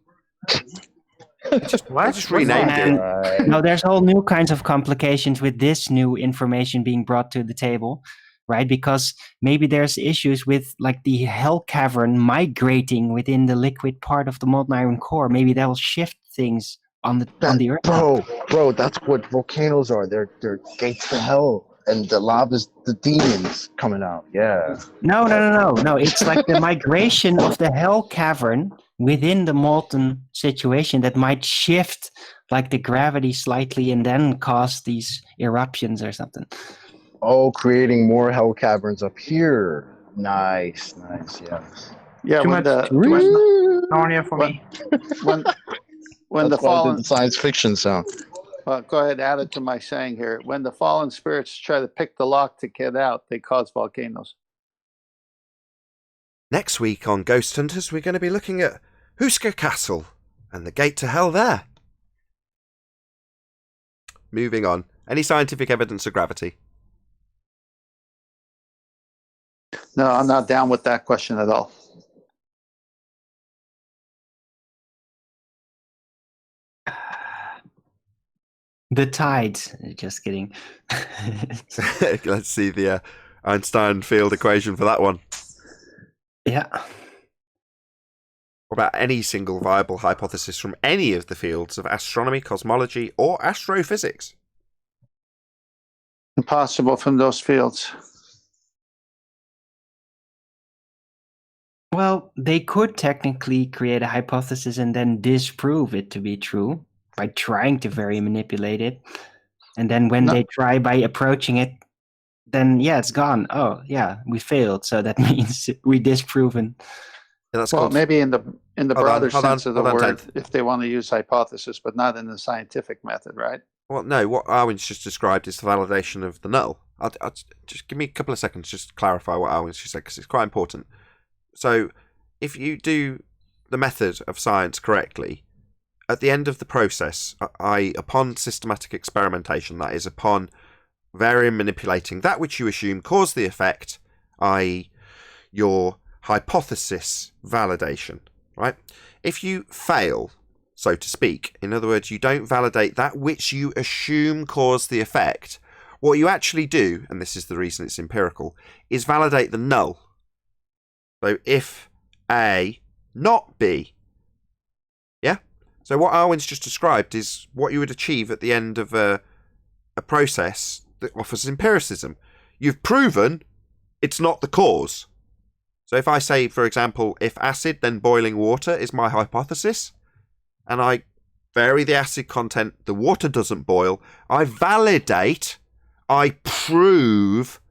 B: I just renamed it.
G: No, there's all new kinds of complications with this new information being brought to the table, right? Because maybe there's issues with like the hell cavern migrating within the liquid part of the molten iron core. Maybe that will shift things on the Earth.
F: Bro, that's what volcanoes are. They're gates to hell, and the lava's the demons coming out. Yeah.
G: No. It's like the migration of the hell cavern within the molten situation that might shift like the gravity slightly and then cause these eruptions or something.
F: Oh, creating more hell caverns up here. Nice, yeah.
A: Yeah,
D: Too
A: when
D: much Narnia for me.
A: When the fallen
F: science fiction sound.
A: Well, go ahead, add it to my saying here. When the fallen spirits try to pick the lock to get out, they cause volcanoes.
B: Next week on Ghost Hunters, we're going to be looking at Husker Castle and the gate to hell there. Moving on. Any scientific evidence of gravity?
A: No, I'm not down with that question at all.
G: The tides. Just kidding.
B: Let's see the Einstein field equation for that one.
G: Yeah.
B: What about any single viable hypothesis from any of the fields of astronomy, cosmology, or astrophysics?
A: Impossible from those fields.
G: Well, they could technically create a hypothesis and then disprove it to be true by trying to very manipulate it. And then when they try by approaching it then yeah, it's gone. Oh yeah, we failed. So that means we disproven.
B: Yeah, that's
A: Well,
B: called,
A: maybe in the broader sense of the
B: hold on,
A: word,
B: Tenth.
A: if they want to use hypothesis, but not in the scientific method, right?
B: Well, no, what Arwen's just described is the validation of the null. I'll just give me a couple of seconds just to clarify what Arwen's just said, because it's quite important. So, if you do the method of science correctly, at the end of the process, upon systematic experimentation, that is, upon varying manipulating that which you assume caused the effect, i.e., your hypothesis validation, right? If you fail, so to speak, in other words, you don't validate that which you assume caused the effect, what you actually do, and this is the reason it's empirical, is validate the null. So if A, not B. Yeah? So what Arwen's just described is what you would achieve at the end of a process that offers empiricism. You've proven it's not the cause. So if I say, for example, if acid, then boiling water is my hypothesis, and I vary the acid content, the water doesn't boil, I validate, I prove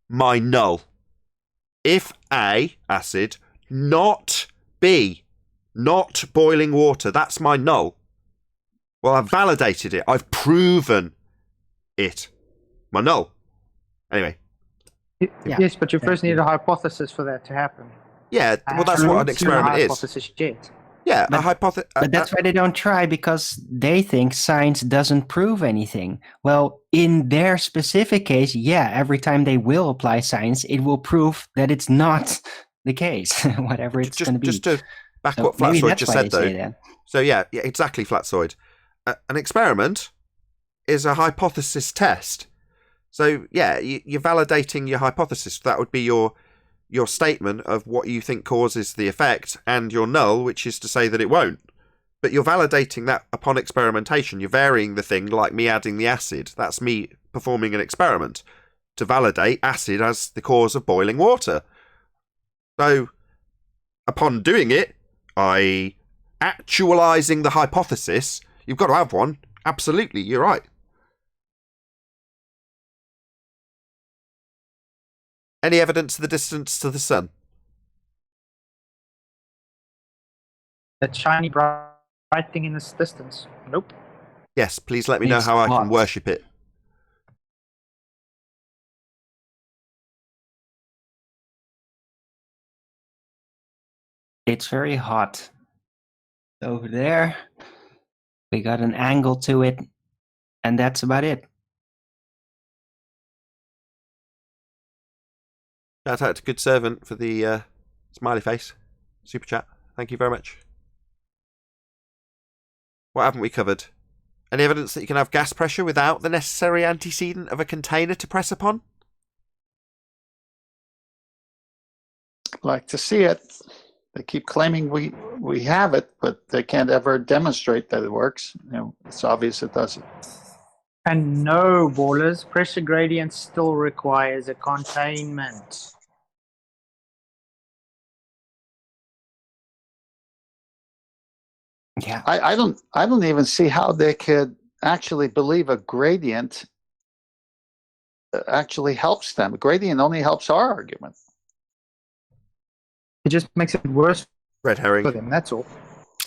B: my null. If A, acid, not B, not boiling water, that's my null. Well, I've validated it. I've proven it. My null. Anyway.
G: Yeah.
D: Yes, but you first need a hypothesis for that to happen.
B: Yeah, well, that's what an experiment is.
D: Hypothesis yet.
B: Yeah,
G: But-
B: a hypothesis.
G: But that's why they don't try, because they think science doesn't prove anything. Well, in their specific case, yeah, every time they will apply science, it will prove that it's not the case, whatever it's going to be.
B: Just to back
G: So
B: what
G: maybe
B: Flatsoid
G: that's
B: just
G: why
B: said,
G: they say
B: though.
G: that.
B: So yeah, exactly, Flatsoid. An experiment is a hypothesis test. So yeah, you're validating your hypothesis. That would be your statement of what you think causes the effect, and your null, which is to say that it won't. But you're validating that upon experimentation. You're varying the thing, like me adding the acid. That's me performing an experiment to validate acid as the cause of boiling water. So upon doing it, i.e. actualizing the hypothesis, you've got to have one. Absolutely, you're right. Any evidence of the distance to the sun?
D: That shiny bright thing in this distance. Nope.
B: Yes, please let me know
G: It's
B: how I
G: hot.
B: can worship it.
G: It's very hot. Over there, we got an angle to it, and that's about it.
B: Shout out to Good Servant for the smiley face. Super chat. Thank you very much. What haven't we covered? Any evidence that you can have gas pressure without the necessary antecedent of a container to press upon?
A: Like to see it. They keep claiming we have it, but they can't ever demonstrate that it works. You know, it's obvious it doesn't.
D: And no, ballers, pressure gradient still requires a containment.
G: Yeah.
A: I don't even see how they could actually believe a gradient actually helps them. A gradient only helps our argument.
D: It just makes it worse
B: Red herring.
D: for them, that's all.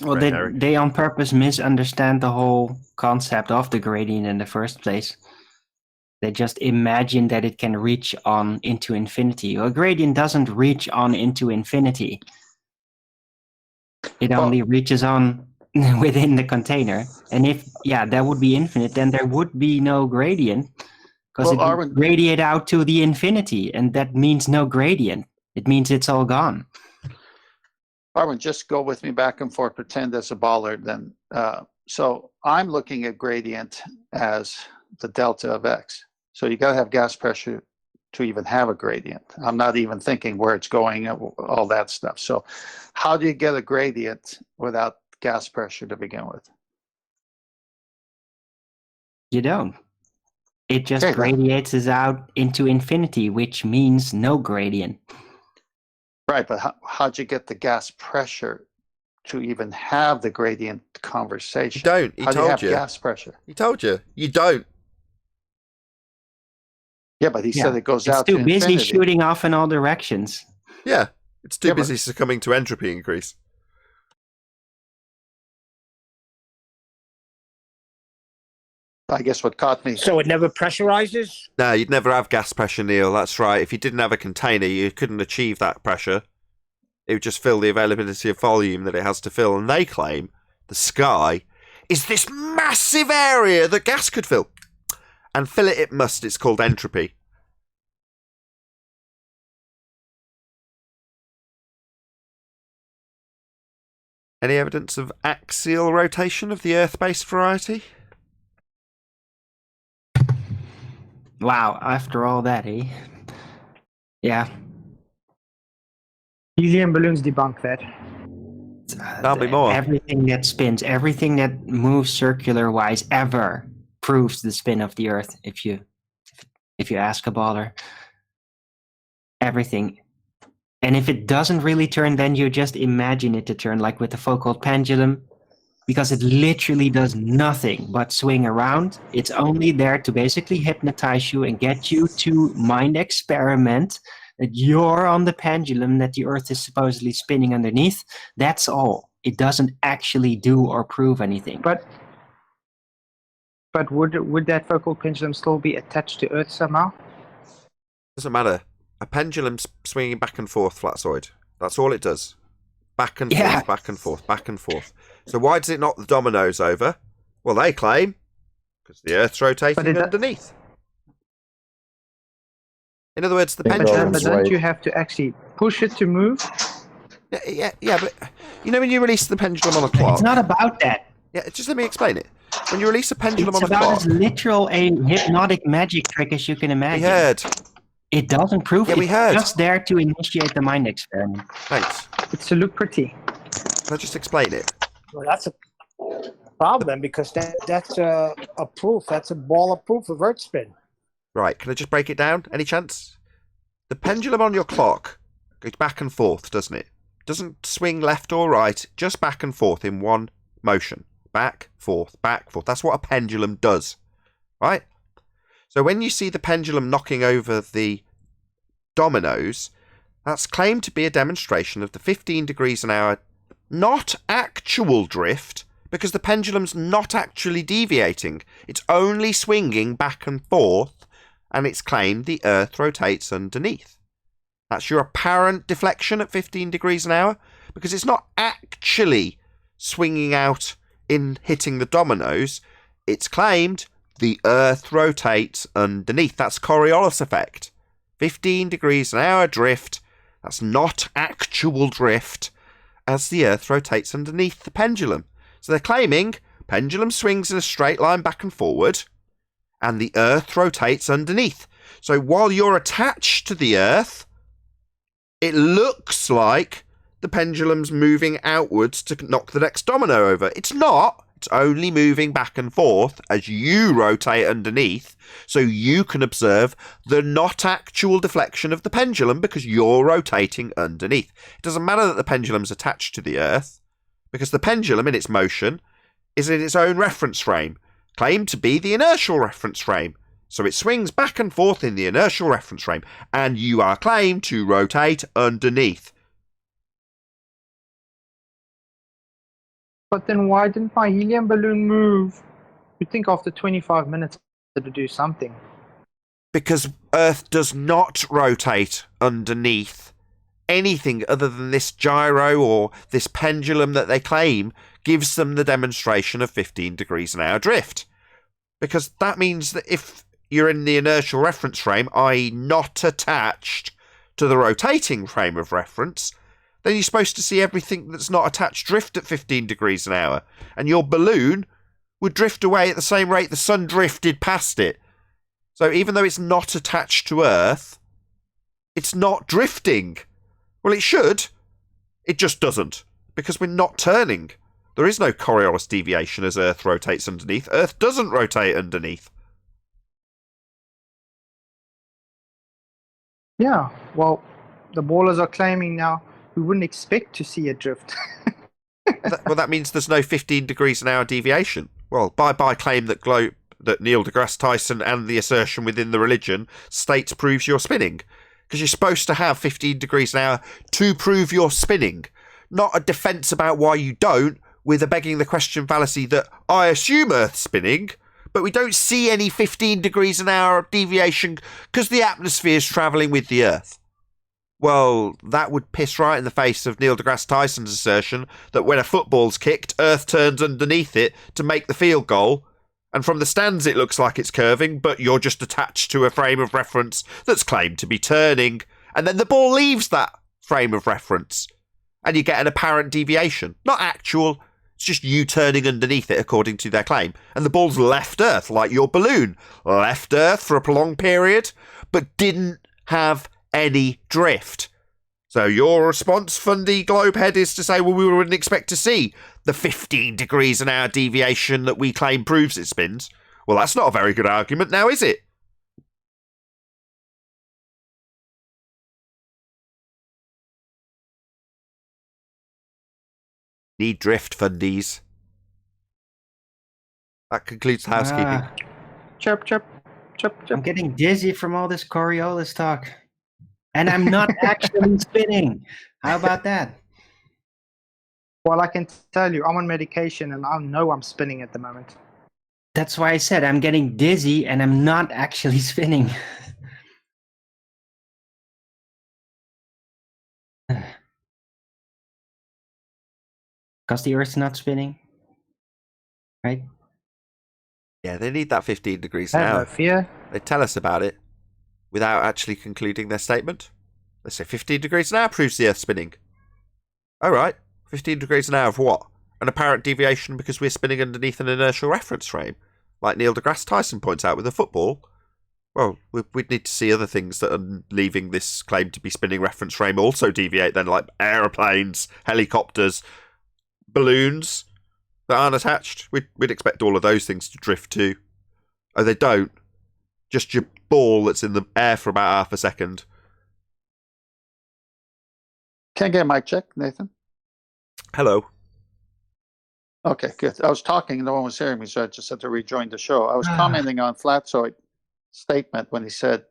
G: Well,
B: Red herring.
G: they on purpose misunderstand the whole concept of the gradient in the first place. They just imagine that it can reach on into infinity. A gradient doesn't reach on into infinity. It only reaches on within the container. And if, that would be infinite, then there would be no gradient. Because
A: Well,
G: it would radiate out to the infinity, and that means no gradient. It means it's all gone.
A: Arwen, just go with me back and forth, pretend as a baller. Then, so I'm looking at gradient as the delta of x. So you got to have gas pressure to even have a gradient. I'm not even thinking where it's going, all that stuff. So how do you get a gradient without gas pressure to begin with?
G: You don't. It just
A: Okay,
G: radiates out into infinity, which means no gradient.
A: Right, but how'd you get the gas pressure to even have the gradient conversation?
B: You don't. He
A: How do you
B: told
A: have
B: you.
A: gas pressure?
B: He told you. You don't.
A: Yeah, but he said it goes
G: It's
A: out
G: too
A: to
G: busy
A: infinity.
G: shooting off in all directions.
B: Yeah, it's too
A: Yeah, but-
B: busy succumbing to entropy increase.
A: I guess what caught me.
C: So it never pressurizes?
B: No, you'd never have gas pressure, Neil. That's right. If you didn't have a container, you couldn't achieve that pressure. It would just fill the availability of volume that it has to fill. And they claim the sky is this massive area that gas could fill. And fill it must. It's called entropy. Any evidence of axial rotation of the Earth-based variety?
G: Wow, after all that, eh? Yeah.
D: Helium balloons debunk that.
B: Tell me more.
G: Everything that spins, everything that moves circular-wise ever proves the spin of the Earth. If you ask a baller, everything. And if it doesn't really turn, then you just imagine it to turn, like with the Foucault pendulum, because it literally does nothing but swing around. It's only there to basically hypnotize you and get you to mind experiment that you're on the pendulum, that the Earth is supposedly spinning underneath. That's all. It doesn't actually do or prove anything.
D: But would that focal pendulum still be attached to Earth somehow?
B: Doesn't matter. A pendulum's swinging back and forth, flatsoid. That's all it does. Back and forth, back and forth, back and forth. So why does it knock the dominoes over? Well, they claim because the Earth's rotating underneath. In other words, the pendulum.
D: But don't you have to actually push it to move?
B: Yeah, but you know when you release the pendulum on a clock.
G: It's not about that.
B: Yeah, just let me explain it. When you release a pendulum on a
G: It's about
B: clock.
G: as literal a hypnotic magic trick as you can imagine.
B: We heard.
G: It doesn't prove
B: Yeah,
G: it.
B: we heard.
G: It's just there to initiate the mind experiment.
B: Thanks.
D: It's to look pretty.
B: Can I just explain it?
C: Well, that's a problem because that's a proof. That's a ball of proof of Earth spin.
B: Right, can I just break it down? Any chance? The pendulum on your clock goes back and forth, doesn't it? Doesn't swing left or right, just back and forth in one motion. Back, forth, back, forth. That's what a pendulum does, right? So when you see the pendulum knocking over the dominoes, that's claimed to be a demonstration of the 15 degrees an hour, not actual drift, because the pendulum's not actually deviating. It's only swinging back and forth, and it's claimed the Earth rotates underneath. That's your apparent deflection at 15 degrees an hour, because it's not actually swinging out in hitting the dominoes. It's claimed the Earth rotates underneath. That's Coriolis effect. 15 degrees an hour drift. That's not actual drift as the Earth rotates underneath the pendulum. So they're claiming pendulum swings in a straight line back and forward and the Earth rotates underneath. So while you're attached to the Earth, it looks like the pendulum's moving outwards to knock the next domino over. It's not. It's only moving back and forth as you rotate underneath, so you can observe the not actual deflection of the pendulum because you're rotating underneath. It doesn't matter that the pendulum's attached to the Earth, because the pendulum in its motion is in its own reference frame, claimed to be the inertial reference frame. So it swings back and forth in the inertial reference frame, and you are claimed to rotate underneath.
D: But then why didn't my helium balloon move? You'd think after 25 minutes it would do something.
B: Because Earth does not rotate underneath. Anything other than this gyro or this pendulum that they claim gives them the demonstration of 15 degrees an hour drift. Because that means that if you're in the inertial reference frame, i.e. not attached to the rotating frame of reference, then you're supposed to see everything that's not attached drift at 15 degrees an hour. And your balloon would drift away at the same rate the sun drifted past it. So even though it's not attached to Earth, it's not drifting. Well, it should. It just doesn't. Because we're not turning. There is no Coriolis deviation as Earth rotates underneath. Earth doesn't rotate underneath.
D: Yeah, well, the ballers are claiming now we wouldn't expect to see a drift.
B: Well, that means there's no 15 degrees an hour deviation. Well, bye-bye claim that that Neil deGrasse Tyson and the assertion within the religion states proves you're spinning. Because you're supposed to have 15 degrees an hour to prove you're spinning, not a defence about why you don't, with a begging the question fallacy that I assume Earth's spinning, but we don't see any 15 degrees an hour deviation because the atmosphere's travelling with the Earth. Well, that would piss right in the face of Neil deGrasse Tyson's assertion that when a football's kicked, Earth turns underneath it to make the field goal, and from the stands it looks like it's curving, but you're just attached to a frame of reference that's claimed to be turning, and then the ball leaves that frame of reference, and you get an apparent deviation. Not actual, it's just you turning underneath it according to their claim. And the ball's left Earth, like your balloon. Left Earth for a prolonged period, but didn't have any drift. So your response, Fundy Globehead, is to say, well, we wouldn't expect to see the 15 degrees an hour deviation that we claim proves it spins. Well, that's not a very good argument now, is it? Need drift, Fundies. That concludes the housekeeping.
D: Chirp, chirp, chirp,
G: I'm
D: chirp.
G: getting dizzy from all this Coriolis talk. And I'm not actually spinning. How about that?
D: Well, I can tell you, I'm on medication and I know I'm spinning at the moment.
G: That's why I said I'm getting dizzy and I'm not actually spinning. Because the Earth's not spinning, right?
B: Yeah, they need that 15 degrees
D: I
B: an
D: have no
B: hour.
D: fear.
B: They tell us about it without actually concluding their statement. They say 15 degrees an hour proves the Earth spinning. All right, 15 degrees an hour of what? An apparent deviation because we're spinning underneath an inertial reference frame, like Neil deGrasse Tyson points out with the football. Well, we'd need to see other things that are leaving this claim to be spinning reference frame also deviate then, like aeroplanes, helicopters, balloons that aren't attached. We'd expect all of those things to drift too. Oh, they don't. Just your ball that's in the air for about half a second.
A: Can I get a mic check, Nathan?
B: Hello.
A: Okay, good. I was talking and no one was hearing me, so I just had to rejoin the show. I was commenting on Flatzoid's statement when he said,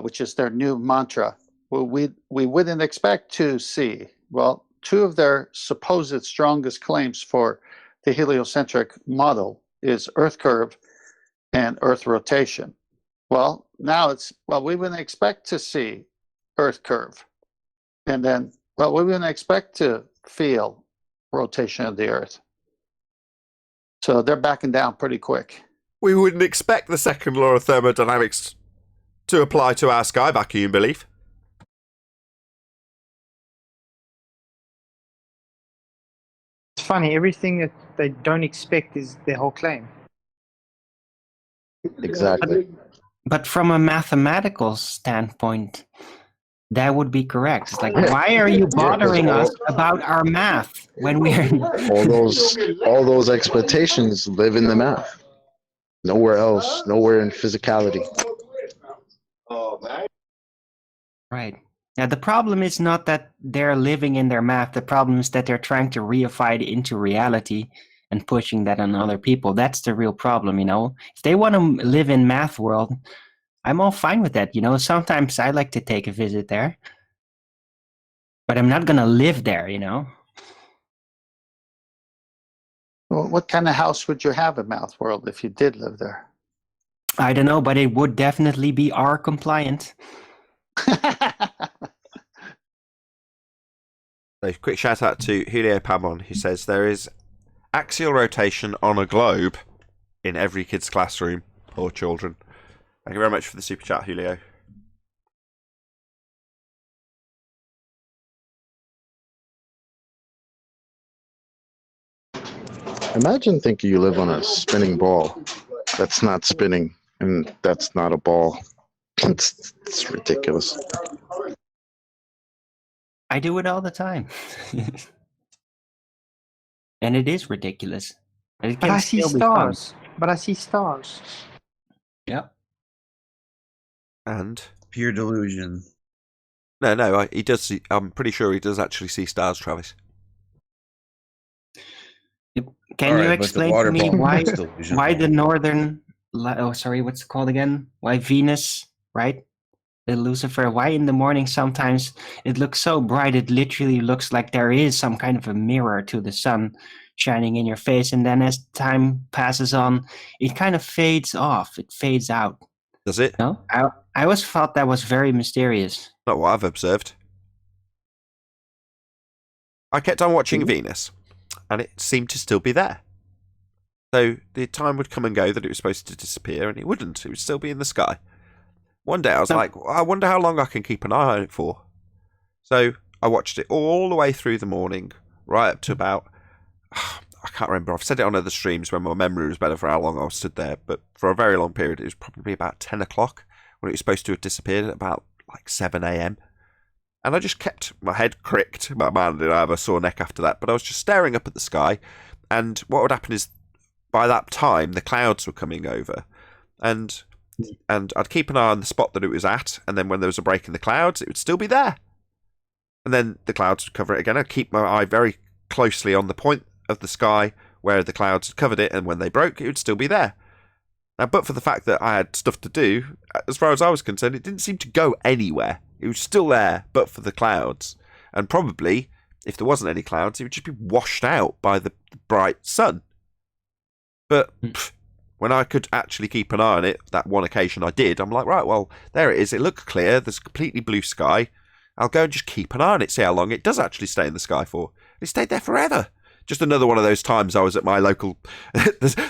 A: which is their new mantra, well, we wouldn't expect to see. Well, two of their supposed strongest claims for the heliocentric model is Earth curve and Earth rotation. Well, now it's, well, we wouldn't expect to see Earth curve. And then, well, we wouldn't expect to feel rotation of the Earth. So they're backing down pretty quick.
B: We wouldn't expect the second law of thermodynamics to apply to our sky vacuum belief.
D: It's funny, everything that they don't expect is their whole claim.
F: Exactly.
G: But from a mathematical standpoint, that would be correct. It's like, why are you bothering us about our math when we're
F: all those expectations live in the math. Nowhere else, nowhere in physicality.
G: right? Now the problem is not that they're living in their math. The problem is that they're trying to reify it into reality and pushing that on other people. That's the real problem, you know. If they want to live in math world, I'm all fine with that, you know. Sometimes I like to take a visit there, but I'm not gonna live there, you know.
A: Well, what kind of house would you have in Math World if you did live there?
G: I don't know, but it would definitely be R compliant.
B: A quick shout out to Julio Pamon, who says there is axial rotation on a globe in every kid's classroom or children. Thank you very much for the super chat, Julio.
F: Imagine thinking you live on a spinning ball that's not spinning, and that's not a ball. It's ridiculous.
G: I do it all the time. And it is ridiculous. It
D: But
G: can
D: I see
G: still be fun.
D: stars. But I see stars.
G: Yep.
B: And
H: Pure delusion.
B: no, he does see. I'm pretty sure he does actually see stars, Travis.
G: Can you explain to me why the northern sorry, what's it called again? Why Venus, right? The Lucifer. Why in the morning sometimes it looks so bright it literally looks like there is some kind of a mirror to the sun shining in your face, and then as time passes on, it kind of fades off. It fades out.
B: Does it?
G: No, I always thought that was very mysterious.
B: Not what I've observed. I kept on watching Venus, and it seemed to still be there. So the time would come and go that it was supposed to disappear, and it wouldn't. It would still be in the sky. One day I was like, I wonder how long I can keep an eye on it for. So I watched it all the way through the morning, right up to about, I can't remember. I've said it on other streams when my memory was better for how long I was stood there, but for a very long period, it was probably about 10 o'clock when it was supposed to have disappeared at about like 7 a.m. And I just kept my head cricked. My man did I have a sore neck after that, but I was just staring up at the sky. And what would happen is by that time, the clouds were coming over. And I'd keep an eye on the spot that it was at, and then when there was a break in the clouds, it would still be there. And then the clouds would cover it again. I'd keep my eye very closely on the point of the sky where the clouds had covered it, and when they broke, it would still be there. Now, but for the fact that I had stuff to do, as far as I was concerned, it didn't seem to go anywhere. It was still there, but for the clouds. And probably, if there wasn't any clouds, it would just be washed out by the bright sun. But when I could actually keep an eye on it, that one occasion I did, I'm like, right, well, there it is. It looked clear. There's completely blue sky. I'll go and just keep an eye on it, see how long it does actually stay in the sky for. It stayed there forever. Just another one of those times I was at my local,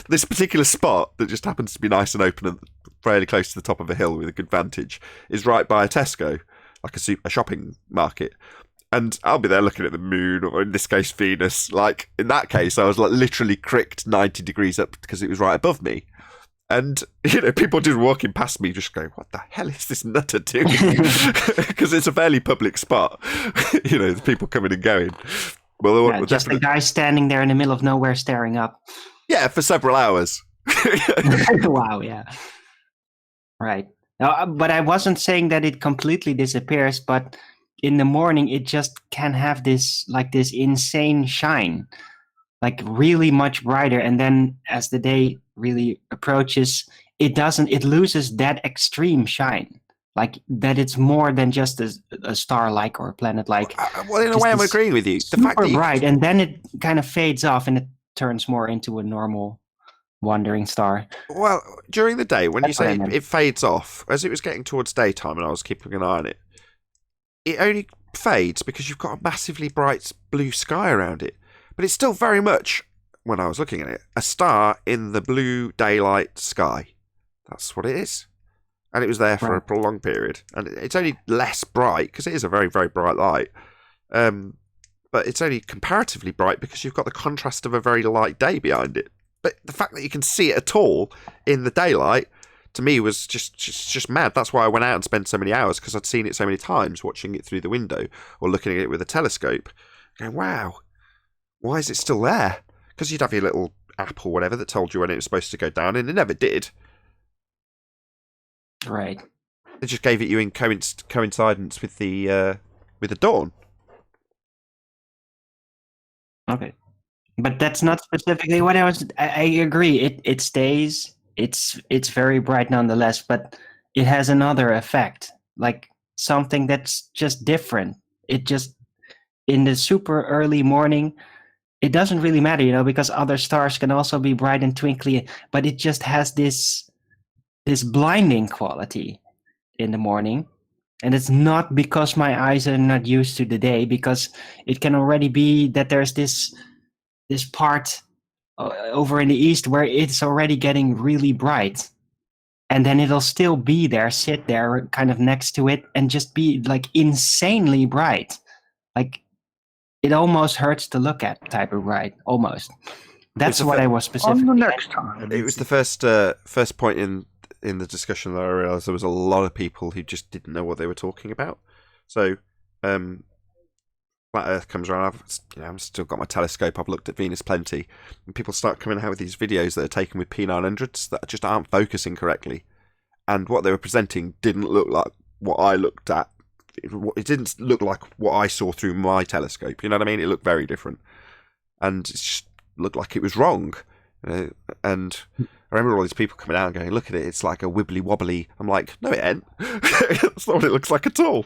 B: this particular spot that just happens to be nice and open and fairly close to the top of a hill with a good vantage, is right by a Tesco, like a shopping market. And I'll be there looking at the moon, or in this case, Venus. Like, in that case, I was like literally cricked 90 degrees up because it was right above me. And, you know, people just walking past me just going, what the hell is this nutter doing? Because it's a fairly public spot. You know, there's people coming and going. Well,
G: yeah, just a guy standing there in the middle of nowhere staring up.
B: Yeah, for several hours.
G: Wow, yeah. Right. Now, but I wasn't saying that it completely disappears, but in the morning it just can have this insane shine, like really much brighter, and then as the day really approaches, it loses that extreme shine, like that it's more than just a star-like or a planet-like.
B: Well, in a way I'm agreeing with you. The fact that
G: bright, and then it kind of fades off and it turns more into a normal wandering star.
B: Well, during the day, when you say it fades off, as it was getting towards daytime and I was keeping an eye on it, it only fades because you've got a massively bright blue sky around it. But it's still very much, when I was looking at it, a star in the blue daylight sky. That's what it is. And it was there for a prolonged period. And it's only less bright, because it is a very, very bright light. But it's only comparatively bright because you've got the contrast of a very light day behind it. But the fact that you can see it at all in the daylight, to me, was just mad. That's why I went out and spent so many hours, because I'd seen it so many times, watching it through the window or looking at it with a telescope, going, wow, why is it still there? Because you'd have your little app or whatever that told you when it was supposed to go down, and it never did.
G: Right.
B: It just gave it you in coincidence with the dawn.
G: Okay. But that's not specifically what I agree. It stays. It's very bright nonetheless, but it has another effect, like something that's just different. It just, in the super early morning, it doesn't really matter, because other stars can also be bright and twinkly, but it just has this blinding quality in the morning. And it's not because my eyes are not used to the day, because it can already be that there's this part over in the east where it's already getting really bright, and then it'll still be there, sit there kind of next to it, and just be like insanely bright, like it almost hurts to look at type of bright, almost. That's what I was specifically.
D: On the next time.
B: It was the first point in the discussion that I realised there was a lot of people who just didn't know what they were talking about. So, Flat Earth comes around. I've still got my telescope. I've looked at Venus plenty, and people start coming out with these videos that are taken with P900s that just aren't focusing correctly, and what they were presenting didn't look like what I looked at. It didn't look like what I saw through my telescope. You know what I mean? It looked very different, and it just looked like it was wrong. And I remember all these people coming out and going, look at it, it's like a wibbly wobbly. I'm like, no, it ain't. That's not what it looks like at all.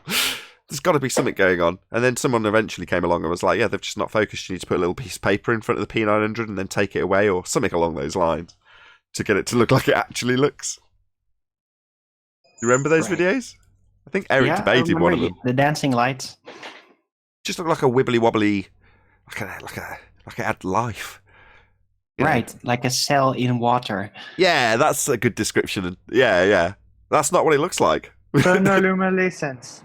B: There's got to be something going on. And then someone eventually came along and was like, yeah, they've just not focused. You need to put a little piece of paper in front of the P900 and then take it away, or something along those lines, to get it to look like it actually looks. You remember those videos? I think Eric debated one of them.
G: The dancing lights.
B: Just looked like a wibbly wobbly, like it had life.
G: Right, like a cell in water.
B: Yeah, that's a good description. Yeah. That's not what it looks like.
D: Sonoluminescence.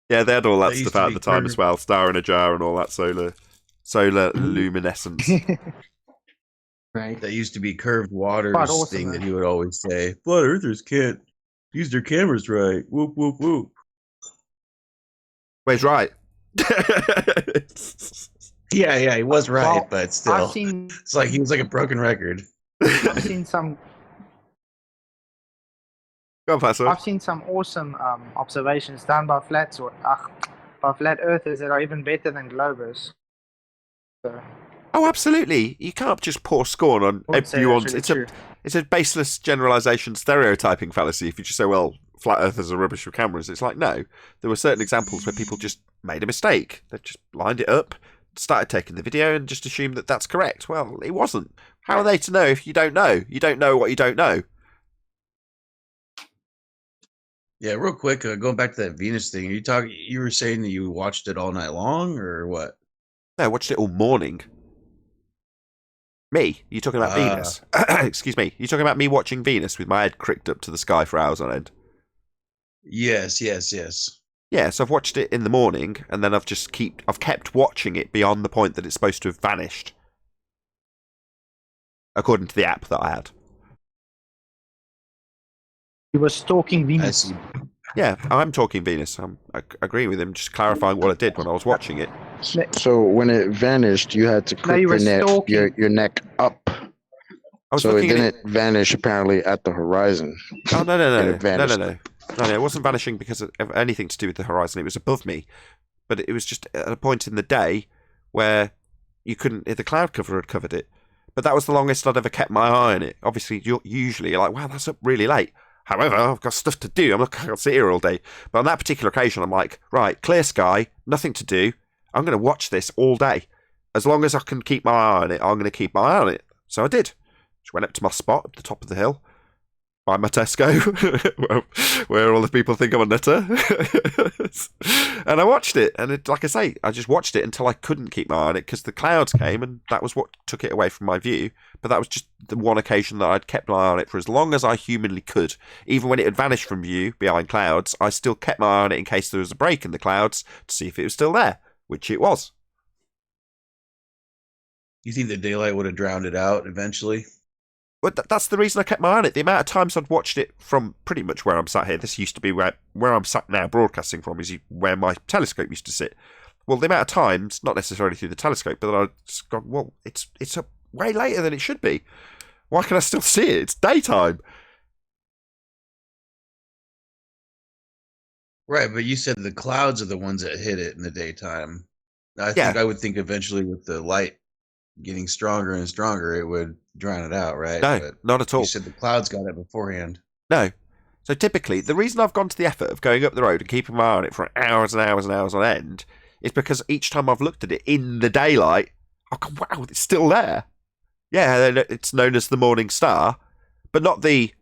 B: Yeah, they had all that stuff out at the time as well. Star in a jar and all that solar luminescence.
G: Right.
H: That used to be curved waters thing that he would always say. Flat earthers can't use their cameras right. Whoop, whoop, whoop.
B: Well, he's right.
H: Yeah, he was right, but still. It's like he was like a broken record.
D: I've seen some.
B: Go on, Pastor.
D: I've seen some awesome observations done by flat earthers that are even better than globers. So.
B: Oh, absolutely. You can't just pour scorn on everyone's. It's a baseless generalisation, stereotyping fallacy. If you just say, well, flat earthers are rubbish with cameras, it's like, no. There were certain examples where people just made a mistake. They just lined it up, started taking the video, and just assumed that that's correct. Well, it wasn't. How are they to know if you don't know? You don't know what you don't know.
H: Yeah, real quick, going back to that Venus thing. You were saying that you watched it all night long, or what?
B: No, I watched it all morning. Me? You talking about Venus? Excuse me. You talking about me watching Venus with my head cricked up to the sky for hours on end?
H: Yes.
B: Yeah, so I've watched it in the morning, and then I've kept watching it beyond the point that it's supposed to have vanished, according to the app that I had.
D: He was stalking Venus.
B: Yeah, I'm talking Venus. I agree with him, just clarifying what I did when I was watching it.
F: So when it vanished, you had to clip your neck up. So it didn't vanish apparently at the horizon.
B: Oh, no. No, it wasn't vanishing because of anything to do with the horizon. It was above me. But it was just at a point in the day where you couldn't, the cloud cover had covered it. But that was the longest I'd ever kept my eye on it. Obviously, you're usually like, wow, that's up really late. However, I've got stuff to do. I can't sit here all day. But on that particular occasion, I'm like, right, clear sky, nothing to do. I'm going to watch this all day. As long as I can keep my eye on it, I'm going to keep my eye on it. So I did. Just went up to my spot at the top of the hill, by my Tesco, where all the people think I'm a nutter. And I watched it. And like I say, I just watched it until I couldn't keep my eye on it because the clouds came and that was what took it away from my view. But that was just the one occasion that I'd kept my eye on it for as long as I humanly could. Even when it had vanished from view behind clouds, I still kept my eye on it in case there was a break in the clouds to see if it was still there, which it was.
H: You think the daylight would have drowned it out eventually?
B: But that's the reason I kept my eye on it. The amount of times I'd watched it from pretty much where I'm sat here. This used to be where I'm sat now broadcasting from is where my telescope used to sit. Well, the amount of times, not necessarily through the telescope, but I'd just gone, well, it's up way later than it should be. Why can I still see it? It's daytime.
H: Right, but you said the clouds are the ones that hit it in the daytime. I would think eventually with the light getting stronger and stronger, it would drown it out, right?
B: No,
H: but
B: not at all.
H: You said the clouds got it beforehand.
B: No. So typically, the reason I've gone to the effort of going up the road and keeping my eye on it for hours and hours and hours on end is because each time I've looked at it in the daylight, I've gone, wow, it's still there. Yeah, it's known as the morning star, but not the,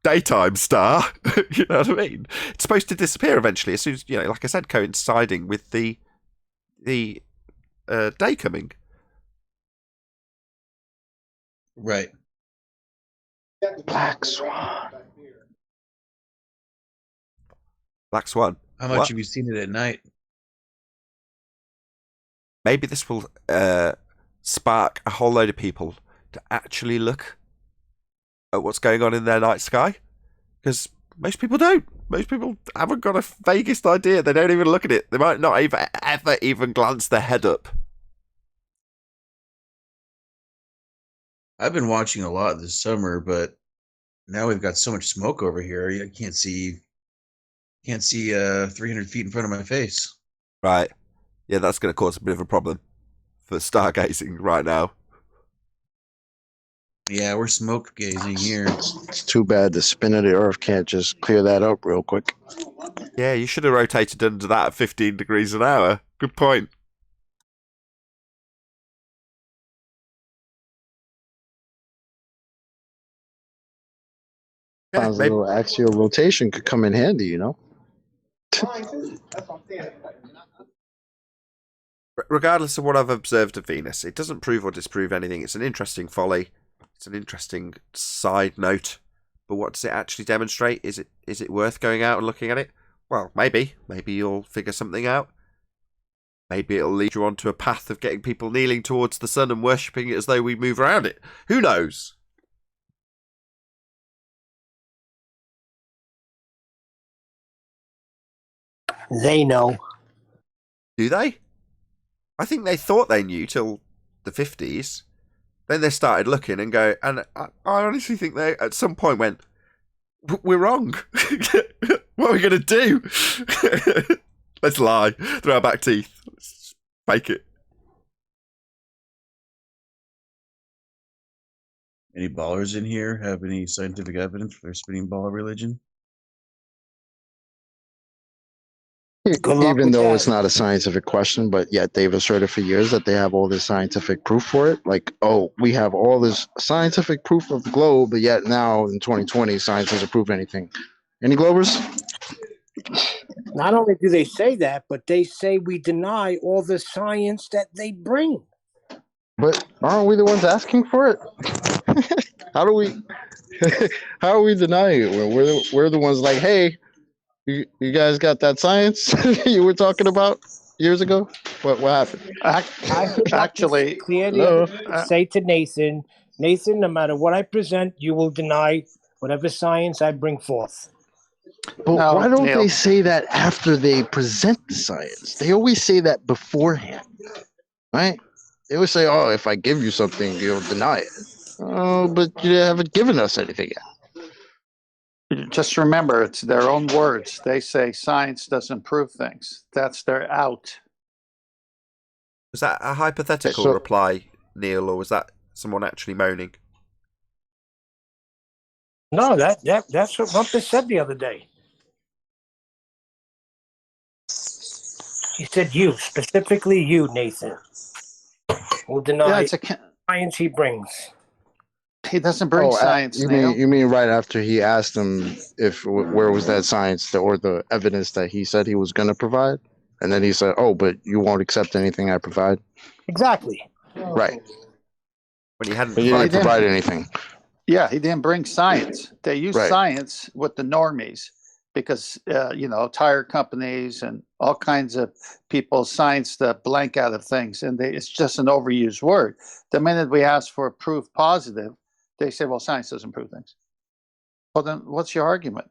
B: daytime star. You know what I mean? It's supposed to disappear eventually as soon as, like I said, coinciding with the day coming.
H: Right.
F: Black Swan.
B: Black Swan.
H: How much have you seen it at night?
B: Maybe this will spark a whole load of people to actually look at what's going on in their night sky, because most people don't. Most people haven't got a vaguest idea. They don't even look at it. They might not ever even glance their head up.
H: I've been watching a lot this summer, but now we've got so much smoke over here. I can't see 300 feet in front of my face.
B: Right. Yeah, that's going to cause a bit of a problem for stargazing right now.
H: Yeah, we're smoke gazing here.
F: It's too bad the spin of the Earth can't just clear that up real quick.
B: Yeah, you should have rotated under that at 15 degrees an hour. Good point. Yeah,
F: Sounds a little axial rotation could come in handy, you know?
B: Regardless of what I've observed of Venus, it doesn't prove or disprove anything. It's an interesting folly. It's an interesting side note. But what does it actually demonstrate? Is it worth going out and looking at it? Well, maybe. Maybe you'll figure something out. Maybe it'll lead you onto a path of getting people kneeling towards the sun and worshipping it as though we move around it. Who knows?
C: They know.
B: Do they? I think they thought they knew till the 50s. Then they started looking and go, and I honestly think they at some point went, we're wrong. What are we going to do? Let's lie through our back teeth. Let's fake it.
H: Any ballers in here have any scientific evidence for their spinning ball religion?
F: Even though it's not a scientific question, but yet they've asserted for years that they have all this scientific proof for it. Like, oh, we have all this scientific proof of the globe, but yet now in 2020, science doesn't prove anything. Any Globers?
C: Not only do they say that, but they say we deny all the science that they bring.
F: But aren't we the ones asking for it? How do we? How are we denying it when we're the ones like, hey, you guys got that science you were talking about years ago? What happened?
A: Actually,
C: clearly say to Nathan, no matter what I present, you will deny whatever science I bring forth.
F: But why don't they say that after they present the science? They always say that beforehand, right? They always say, oh, if I give you something, you'll deny it. Oh, but you haven't given us anything yet.
A: Just remember, it's their own words. They say science doesn't prove things. That's their out.
B: Was that a hypothetical reply, Neil, or was that someone actually moaning?
C: No, that's what Rumpus said the other day. He said you, specifically you, Nathan, will deny science he brings.
A: He doesn't bring science.
F: You mean right after he asked him where was that science or the evidence that he said he was going to provide, and then he said, "Oh, but you won't accept anything I provide."
C: Exactly.
F: Right.
B: When he hadn't
F: provided anything.
A: Yeah, he didn't bring science. They use science with the normies because tire companies and all kinds of people science the blank out of things, and it's just an overused word. The minute we ask for proof positive, they say, well, science doesn't prove things. Well, then what's your argument?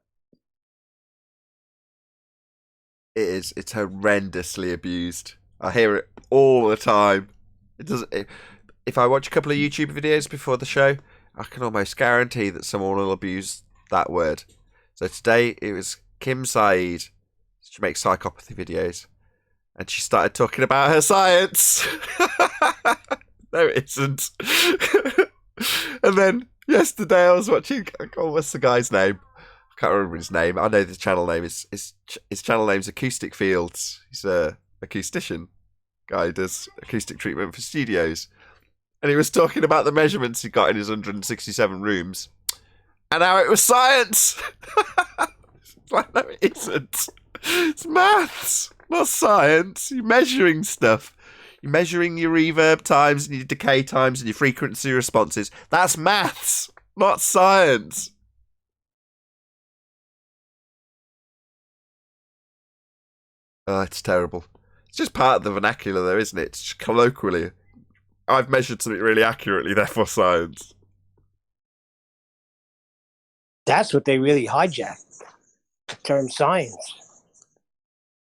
B: It's horrendously abused. I hear it all the time. If I watch a couple of YouTube videos before the show, I can almost guarantee that someone will abuse that word. So today it was Kim Saeed. She makes psychopathy videos. And she started talking about her science. No, it isn't. And then yesterday I was watching, what's the guy's name? I can't remember his name. I know the channel name. His channel name's Acoustic Fields. He's a acoustician guy who does acoustic treatment for studios. And he was talking about the measurements he got in his 167 rooms. And how it was science. It's like, no, it isn't. It's maths, not science. You're measuring stuff. You're measuring your reverb times and your decay times and your frequency responses. That's maths, not science. Oh, it's terrible. It's just part of the vernacular, though, isn't it? It's just colloquially. I've measured something really accurately, therefore science.
C: That's what they really hijacked, the term science.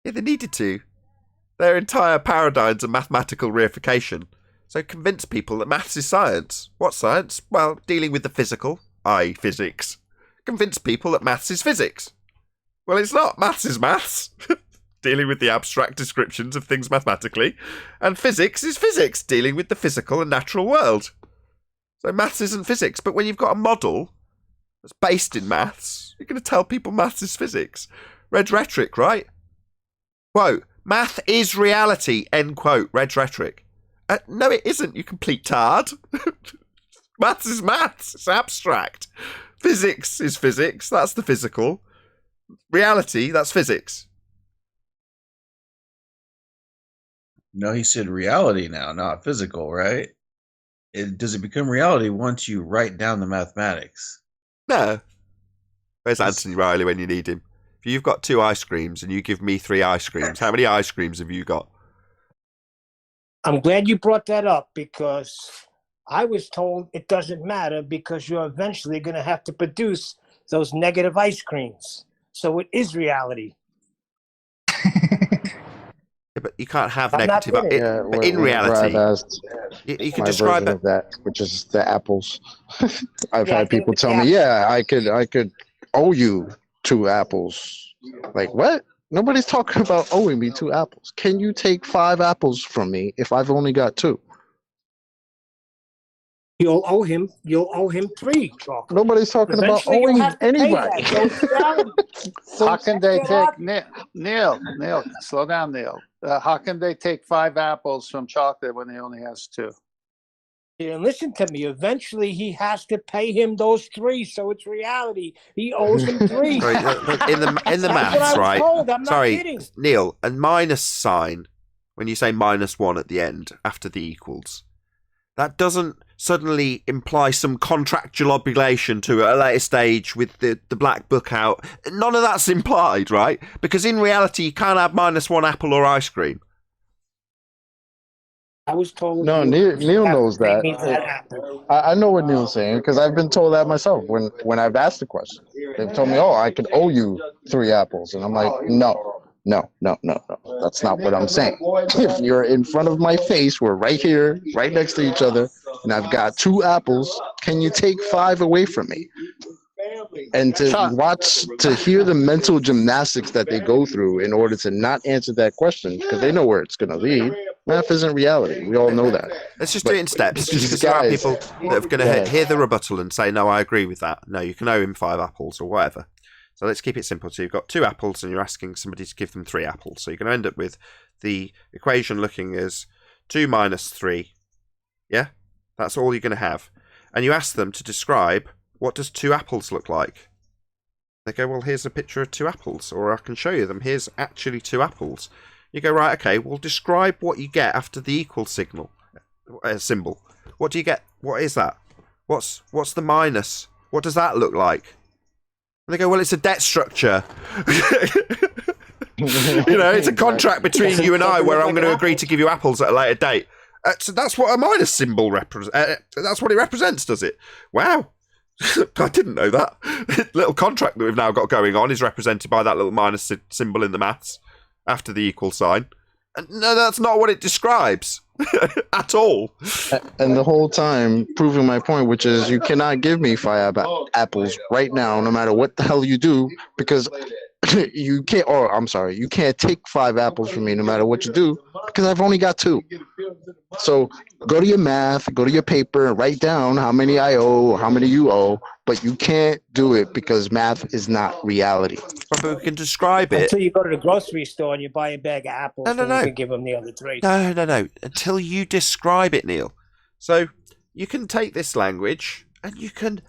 B: Yeah, they needed to. Their entire paradigms are mathematical reification. So convince people that maths is science. What science? Well, dealing with the physical, i.e. physics. Convince people that maths is physics. Well, it's not. Maths is maths. Dealing with the abstract descriptions of things mathematically. And physics is physics, dealing with the physical and natural world. So maths isn't physics. But when you've got a model that's based in maths, you're going to tell people maths is physics. Red rhetoric, right? Quote, math is reality, end quote, red rhetoric. No, it isn't, you complete tard. Maths is maths. It's abstract. Physics is physics. That's the physical. Reality, that's physics.
H: No, he said reality now, not physical, right? Does it become reality once you write down the mathematics?
B: No. Where's Anthony Riley when you need him? If you've got 2 ice creams and you give me 3 ice creams, how many ice creams have you got?
C: I'm glad you brought that up because I was told it doesn't matter because you're eventually going to have to produce those negative ice creams. So it is reality.
B: Yeah, but you can't have
C: I'm not
B: negative.
C: kidding.
B: But in reality, you can describe it.
F: Of that, which is the apples. I've
C: Yeah,
F: had people tell
C: yeah.
F: me, "Yeah, I could owe you 2 apples." Like, what? Nobody's talking about owing me 2 apples. Can you take 5 apples from me if I've only got 2?
C: You'll owe him 3, Chocolate.
F: Nobody's talking about
C: Eventually, you'll
F: owing
C: have to pay
F: anybody.
C: that. So reality.
A: How can they
C: check it
A: take Neil? Slow down, Neil. How can they take 5 apples from Chocolate when he only has 2?
C: And listen to me. Eventually, he has to pay him those 3, so it's reality. He owes him 3.
B: Sorry, in the
C: That's what I
B: maths,
C: was
B: right?
C: told. I'm not
B: Sorry,
C: kidding.
B: Neil, a minus sign, when you say -1 at the end after the equals, that doesn't suddenly imply some contractual obligation to at a later stage with the black book out. None of that's implied, right? Because in reality, you can't have -1 apple or ice cream.
C: I was told.
F: No,
C: you
F: Neil
C: have to
F: knows
C: pay
F: that.
C: me for that apple.
F: I know what Neil's saying because I've been told that myself when I've asked the question. They've told me, "Oh, I could owe you 3 apples," and I'm like, "No. That's not what I'm saying. If you're in front of my face, we're right here, right next to each other, and I've got 2 apples. Can you take 5 away from me?" And to hear the mental gymnastics that they go through in order to not answer that question because they know where it's going to lead. Math isn't reality. We all know that.
B: Let's just do it in steps, just
F: these
B: because there are
F: guys-
B: people that are going to hear the rebuttal and say, no, I agree with that. No, you can owe him 5 apples or whatever. So let's keep it simple. So you've got 2 apples and you're asking somebody to give them 3 apples. So you're going to end up with the equation looking as 2 minus 3. Yeah? That's all you're going to have. And you ask them to describe, what does 2 apples look like? They go, well, here's a picture of 2 apples. Or I can show you them. Here's actually 2 apples. You go, right, okay, well, describe what you get after the equal symbol. What do you get? What is that? What's the minus? What does that look like? And they go, well, it's a debt structure. It's a contract between you and I where I'm going to agree to give you apples at a later date. So that's what a minus symbol represents. That's what it represents, does it? Wow. I didn't know that. The little contract that we've now got going on is represented by that little minus symbol in the maths after the equal sign. And no, that's not what it describes at all.
F: And the whole time proving my point, which is you cannot give me 5 apples right now, no matter what the hell you do, because you can't, or I'm sorry, you can't take 5 apples from me no matter what you do, because I've only got 2. So go to your math, go to your paper, and write down how many I owe, how many you owe, but you can't do it because math is not reality.
B: But we can describe it.
C: Until you go to the grocery store and you buy a bag of apples,
B: No.
C: you can give them the other 3.
B: No. Until you describe it, Neil. So you can take this language and you can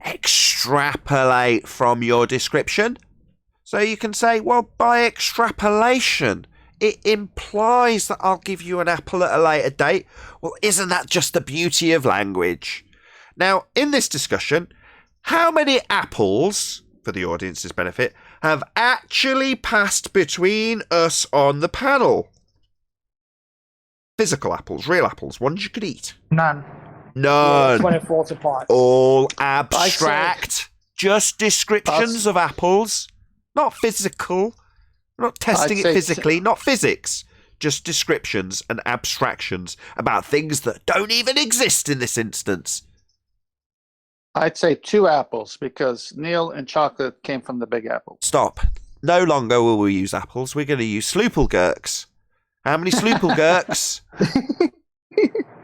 B: extrapolate from your description. So you can say, well, by extrapolation, it implies that I'll give you an apple at a later date. Well, isn't that just the beauty of language? Now, in this discussion, how many apples, for the audience's benefit, have actually passed between us on the panel? Physical apples, real apples, ones you could eat.
D: None.
B: None.
C: When it falls apart.
B: All abstract. Just descriptions of apples. Not physical. We're not testing it physically. Not physics. Just descriptions and abstractions about things that don't even exist in this instance.
A: I'd say 2 apples because Neil and Chocolate came from the Big Apple.
B: Stop. No longer will we use apples. We're going to use sloopelgurks. How many sloopelgurks?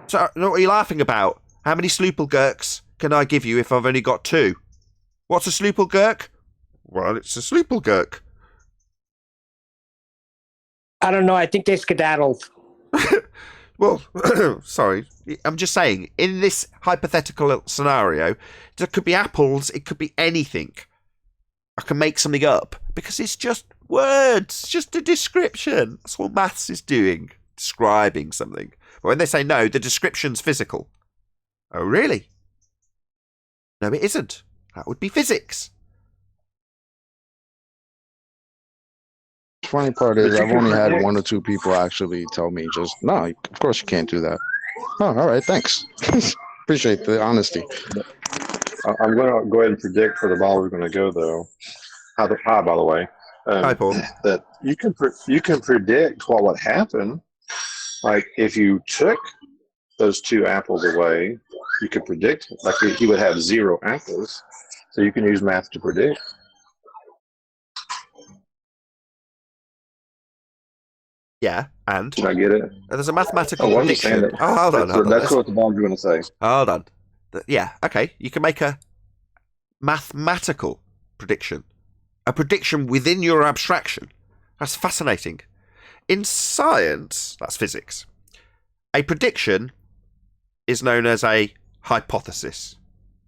B: So, what are you laughing about? How many Sloopelgurks can I give you if I've only got 2? What's a Sloopelgurk? Well, it's a Sloopelgurk.
C: I don't know. I think they skedaddled.
B: Well, sorry. I'm just saying, in this hypothetical scenario, there could be apples, it could be anything. I can make something up because it's just words, just a description. That's what maths is doing, describing something. But when they say no, the description's physical. Oh, really? No, it isn't. That would be physics.
F: The funny part is I've only had 1 or 2 people actually tell me just, no, of course you can't do that. Oh, all right, thanks. Appreciate the honesty.
I: I'm going to go ahead and predict for the ball we're going to go, though. Hi, by the way.
B: Hi, Paul.
I: That you can predict what would happen. Like if you took those 2 apples away, you could predict like he would have 0 apples. So you can use math to predict.
B: Yeah, and?
I: Did I get it?
B: There's a mathematical prediction.
I: Oh, hold on. That's what the ball's going to say.
B: Hold on. Yeah, okay. You can make a mathematical prediction. A prediction within your abstraction. That's fascinating. In science, that's physics, a prediction is known as a hypothesis.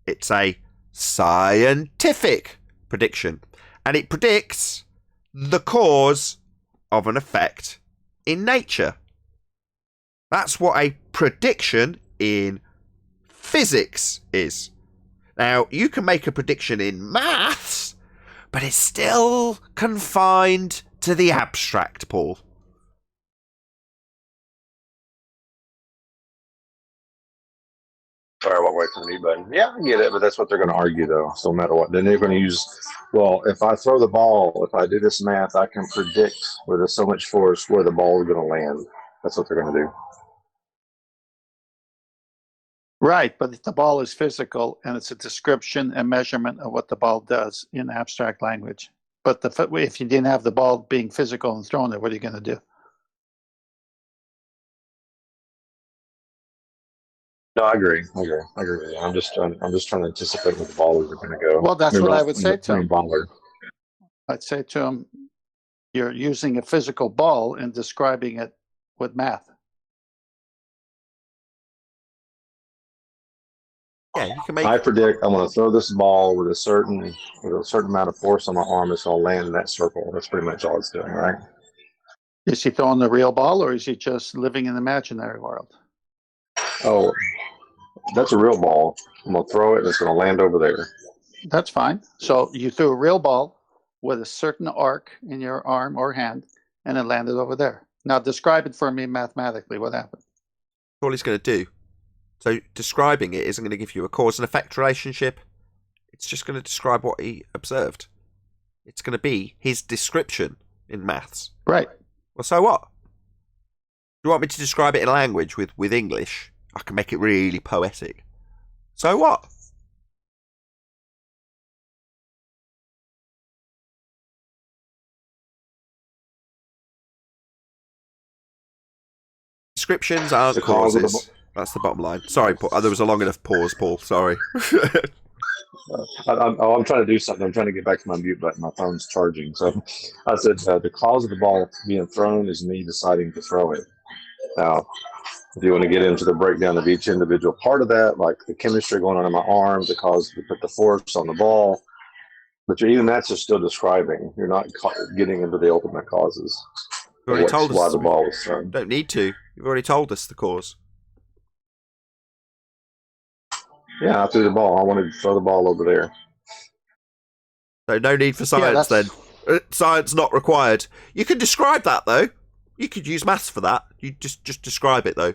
B: It's a scientific prediction. And it predicts the cause of an effect in nature. That's what a prediction in physics is. Now, you can make a prediction in maths, but it's still confined to the abstract, Paul.
I: Sorry, I won't wait for the mute button. Yeah, I get it, but that's what they're going to argue, though. So no matter what, then they're going to use, well, if I throw the ball, if I do this math, I can predict with so much force where the ball is going to land. That's what they're going to do.
A: Right, but the ball is physical, and it's a description and measurement of what the ball does in abstract language. But if you didn't have the ball being physical and thrown there, what are you going to do?
I: No, I agree. I agree with you. I'm just trying to anticipate where the ball is going to go.
A: Well, that's what I would say to him.
I: Baller.
A: I'd say to him, you're using a physical ball and describing it with math.
B: Yeah, you can make.
I: I predict I'm going to throw this ball with a certain amount of force on my arm. It's going to land in that circle. That's pretty much all it's doing, right?
A: Is he throwing the real ball, or is he just living in the imaginary world?
I: Oh, that's a real ball. I'm going to throw it, and it's going to land over there.
A: That's fine. So you threw a real ball with a certain arc in your arm or hand, and it landed over there. Now describe it for me mathematically. What happened?
B: All he's going to do. So describing it isn't going to give you a cause and effect relationship. It's just going to describe what he observed. It's going to be his description in maths.
A: Right.
B: Well, so what? Do you want me to describe it in language with English? I can make it really poetic. So what? Descriptions aren't causes. That's the bottom line. Sorry, Paul. There was a long enough pause, Paul. Sorry.
I: I'm trying to do something. I'm trying to get back to my mute button. My phone's charging. So I said the cause of the ball being thrown is me deciding to throw it. Now, if you want to get into the breakdown of each individual part of that, like the chemistry going on in my arm to put the force on the ball, but even that's just still describing. You're not getting into the ultimate causes.
B: You've already told us
I: why the ball was thrown.
B: Don't need to. You've already told us the cause.
I: Yeah, I threw the ball. I wanted to throw the ball over there.
B: So no need for science then. Science not required. You can describe that though. You could use maths for that. You just describe it though.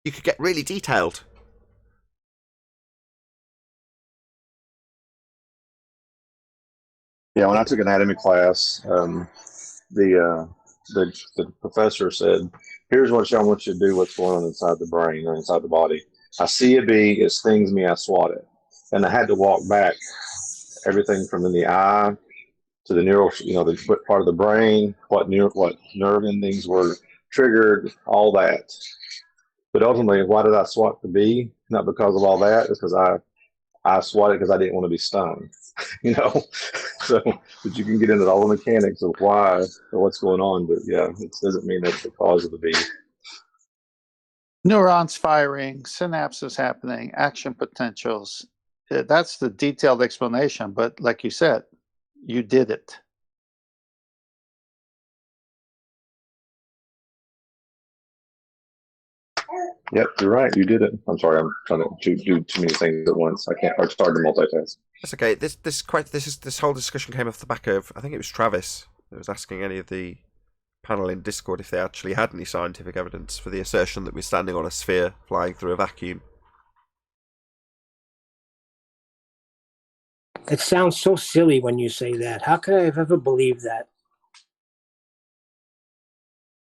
B: You could get really detailed.
I: Yeah, when I took anatomy class, the professor said, "Here's what I want you to do. What's going on inside the brain or inside the body? I see a bee. It stings me. I swat it." And I had to walk back everything from in the eye to the neural, the part of the brain, what nerve endings were triggered, all that. But ultimately, why did I swat the B? Not because of all that. It's because I swatted because I didn't want to be stoned. You know, so but you can get into all the mechanics of why or what's going on. But yeah, it doesn't mean that's the cause of the B.
A: Neurons firing, synapses happening, action potentials. That's the detailed explanation. But like you said, you did it.
I: Yep, you're right. You did it. I'm sorry. I'm trying to do too many things at once. I can't. It's hard to multitask.
B: That's okay. This whole discussion came off the back of, I think it was Travis that was asking any of the panel in Discord if they actually had any scientific evidence for the assertion that we're standing on a sphere flying through a vacuum.
C: It sounds so silly when you say that. How could I have ever believed that?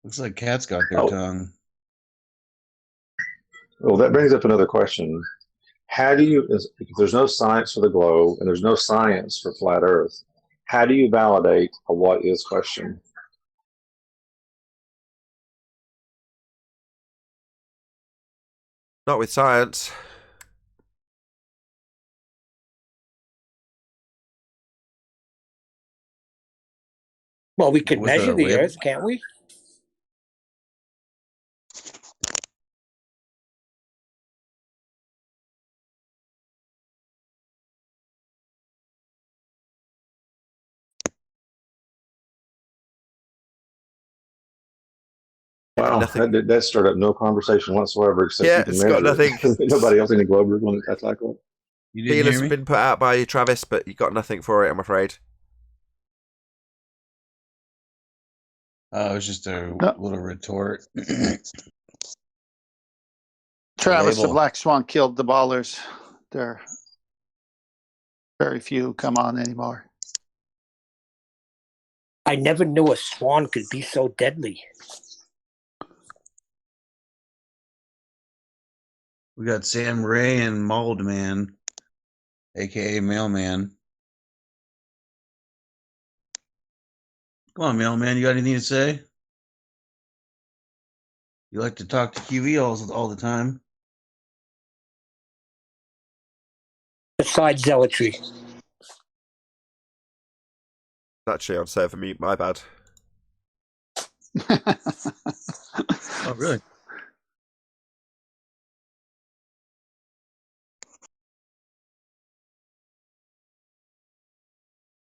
H: Looks like cats got their tongue.
I: Well, that brings up another question. How do you, if there's no science for the globe and there's no science for flat Earth, how do you validate a what is question?
B: Not with science.
C: Well, we could
H: With
C: measure
H: a
C: the
H: label?
C: Earth, can't we?
I: Wow, that started up no conversation whatsoever except
B: Yeah,
I: you can
B: it's
I: measure
B: got nothing.
I: it. Nobody else in the globe is going to tackle it.
H: You didn't
B: Feelers
H: hear
B: have
H: me?
B: been put out by you, Travis, but you got nothing for it, I'm afraid.
H: Oh, it was just a little retort.
A: Travis, the
H: label.
A: Black Swan killed the ballers. There are very few come on anymore.
C: I never knew a swan could be so deadly.
H: We got Sam Ray and Mold Man, aka Mailman. Come on, Mailman, you got anything to say? You like to talk to QE all the time.
C: Besides zealotry.
B: Actually, on server mute, my bad.
H: Oh, really?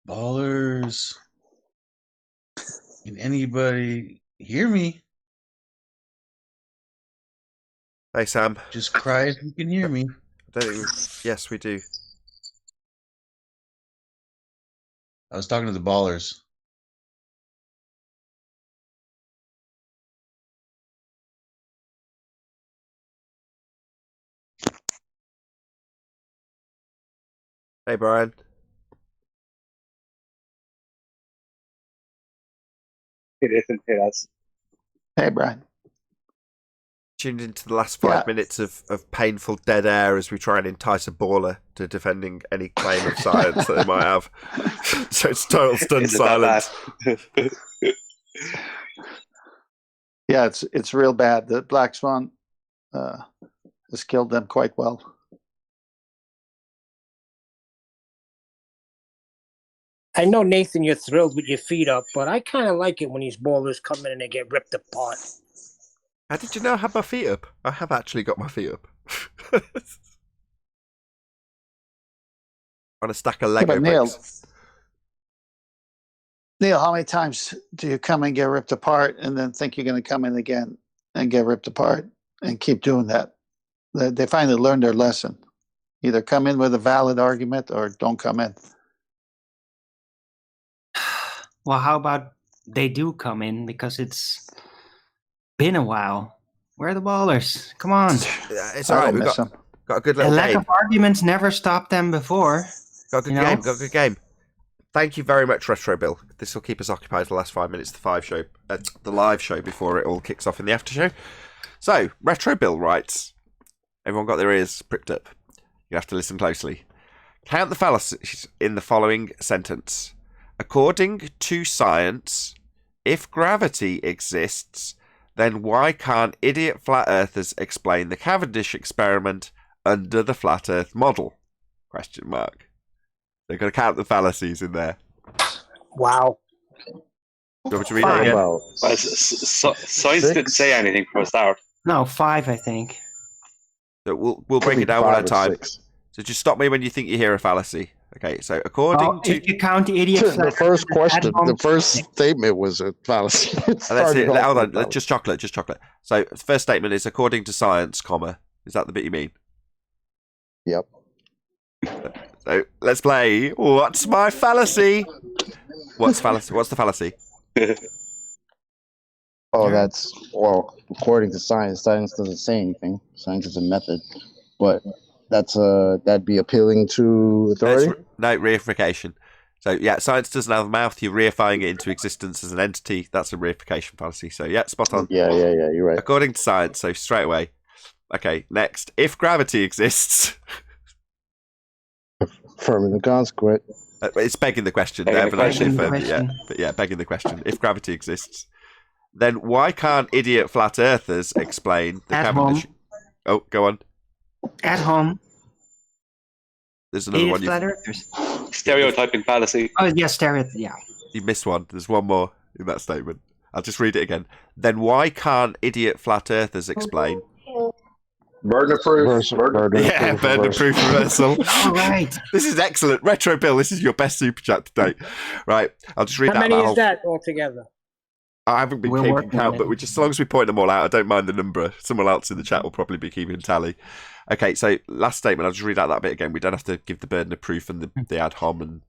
H: Ballers. Can anybody hear me?
B: Hey, Sam.
H: Just cry if you can hear me.
B: I don't think yes, we do.
H: I was talking to the ballers.
B: Hey, Brian.
J: It isn't hit us.
A: Hey, Brian.
B: Tuned into the last 5 minutes of painful dead air as we try and entice a baller to defending any claim of science that they might have. So it's total stunned silence.
A: Yeah, it's real bad. The Black Swan has killed them quite well.
C: I know, Nathan, you're thrilled with your feet up, but I kind of like it when these ballers come in and they get ripped apart.
B: How did you know I had my feet up? I have actually got my feet up. On a stack of Lego bricks.
A: Neil, how many times do you come and get ripped apart and then think you're going to come in again and get ripped apart and keep doing that? They finally learned their lesson. Either come in with a valid argument or don't come in.
G: Well, how about they do come in because it's been a while. Where are the ballers? Come on.
B: It's all right. We've got a good little
G: game. A
B: lack
G: of arguments never stopped them before.
B: Got a good game. Got a good game. Thank you very much, Retro Bill. This will keep us occupied for the last 5 minutes. The live show before it all kicks off in the after show. So, Retro Bill writes, everyone got their ears pricked up. You have to listen closely. Count the fallacies in the following sentence. According to science, if gravity exists, then why can't idiot flat earthers explain the Cavendish experiment under the flat earth model? Question mark. They're going to count the fallacies in there.
C: Wow.
B: Do you want me to read it again?
J: Science didn't say anything for a start.
G: No, 5, I think.
B: So we'll break it down one at a time.
F: 6.
B: So just stop me when you think you hear a fallacy. Okay, so according to...
G: If you count the idiot
F: The first question, the first statement was a fallacy.
B: Let's see, hold on, just chocolate. So the first statement is according to science, comma. Is that the bit you mean?
F: Yep.
B: So let's play What's My Fallacy? What's the fallacy?
F: Oh, that's, well, according to science, science doesn't say anything. Science is a method. But that'd be appealing to authority?
B: No, reification. So, yeah, science doesn't have a mouth. You're reifying it into existence as an entity. That's a reification fallacy. So, yeah, spot on.
F: Yeah, you're right.
B: According to science, so straight away. Okay, next. If gravity exists...
F: Affirmative consequent.
B: It's begging the question.
G: Begging the question.
B: Begging the question. If gravity exists, then why can't idiot flat earthers explain the Cavendish... Oh, go on.
G: At home.
B: There's another
G: Idiot
B: one.
G: flat earthers.
J: Stereotyping fallacy.
G: Oh, yes, yeah.
B: You missed one. There's one more in that statement. I'll just read it again. Then why can't idiot flat earthers explain...
I: Burden of proof.
B: Burden of proof reversal.
G: All right.
B: This is excellent. Retro Bill, this is your best super chat to date. Right, I'll just read
C: How
B: that.
C: many is that altogether?
B: I haven't been keeping count, but as long as we point them all out, I don't mind the number. Someone else in the chat will probably be keeping tally. Okay, so last statement, I'll just read out that bit again. We don't have to give the burden of proof and the ad hom. And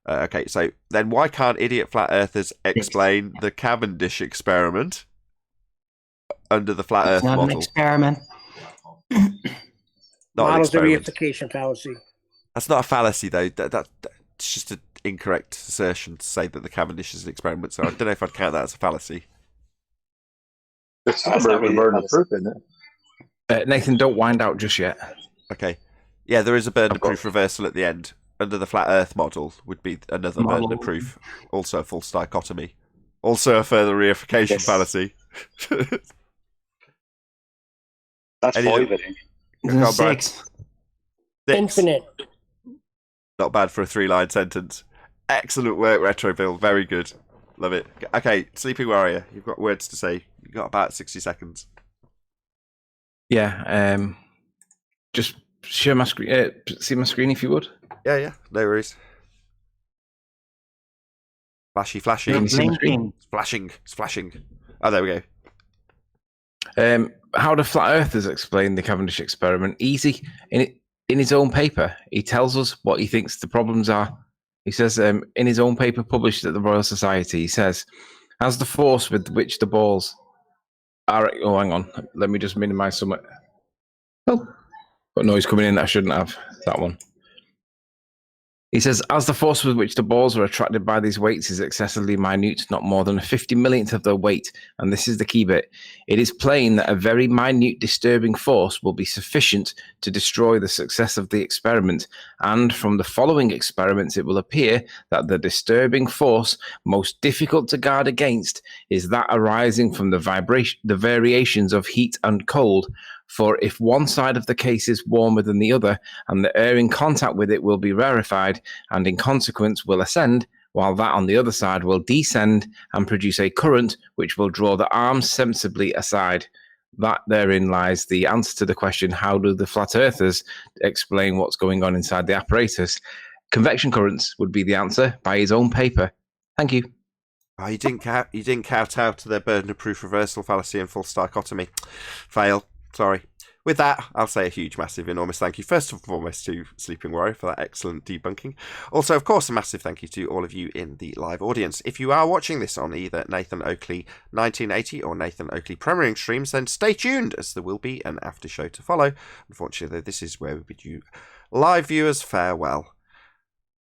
B: okay, so then why can't idiot flat earthers explain the Cavendish experiment under the flat earth
G: Not
B: model?
G: an experiment.
C: Models of reification fallacy.
B: That's not a fallacy, though. That's just an incorrect assertion to say that the Cavendish is an experiment. So I don't know if I'd count that as a fallacy.
I: It's not really burden of proof, isn't it?
K: Nathan, don't wind out just yet.
B: Okay. Yeah, there is a burden of proof reversal at the end. Under the flat Earth model would be another burden of proof. Also a false dichotomy. Also a further reification fallacy.
J: That's 5, I think.
G: 6.
C: Infinite.
B: Not bad for a 3-line sentence. Excellent work, Retro Bill. Very good. Love it. Okay, Sleeping Warrior, you've got words to say. You've got about 60 seconds.
K: Yeah, just share my screen. See my screen if you would.
B: Yeah, no worries. Flashy.
G: It's
B: flashing. Oh, there we go.
K: How do flat earthers explain the Cavendish experiment? Easy. In his own paper, he tells us what he thinks the problems are. He says, in his own paper published at the Royal Society, he says, as the force with which the balls are... Oh, hang on. Let me just minimize some... Oh, got noise coming in that I shouldn't have. That one. He says, as the force with which the balls are attracted by these weights is excessively minute, not more than a 50-millionth of their weight, and this is the key bit, it is plain that a very minute disturbing force will be sufficient to destroy the success of the experiment, and from the following experiments it will appear that the disturbing force most difficult to guard against is that arising from the variations of heat and cold. For if one side of the case is warmer than the other, and the air in contact with it will be rarefied, and in consequence will ascend, while that on the other side will descend and produce a current which will draw the arms sensibly aside. That therein lies the answer to the question, how do the flat earthers explain what's going on inside the apparatus? Convection currents would be the answer by his own paper. Thank you.
B: Oh, you didn't count out to their burden of proof reversal fallacy and false dichotomy. Fail. Sorry. With that, I'll say a huge, massive, enormous thank you, first and foremost, to Sleeping Warrior for that excellent debunking. Also, of course, a massive thank you to all of you in the live audience. If you are watching this on either Nathan Oakley 1980 or Nathan Oakley Premiering streams, then stay tuned, as there will be an after show to follow. Unfortunately, this is where we bid you live viewers farewell.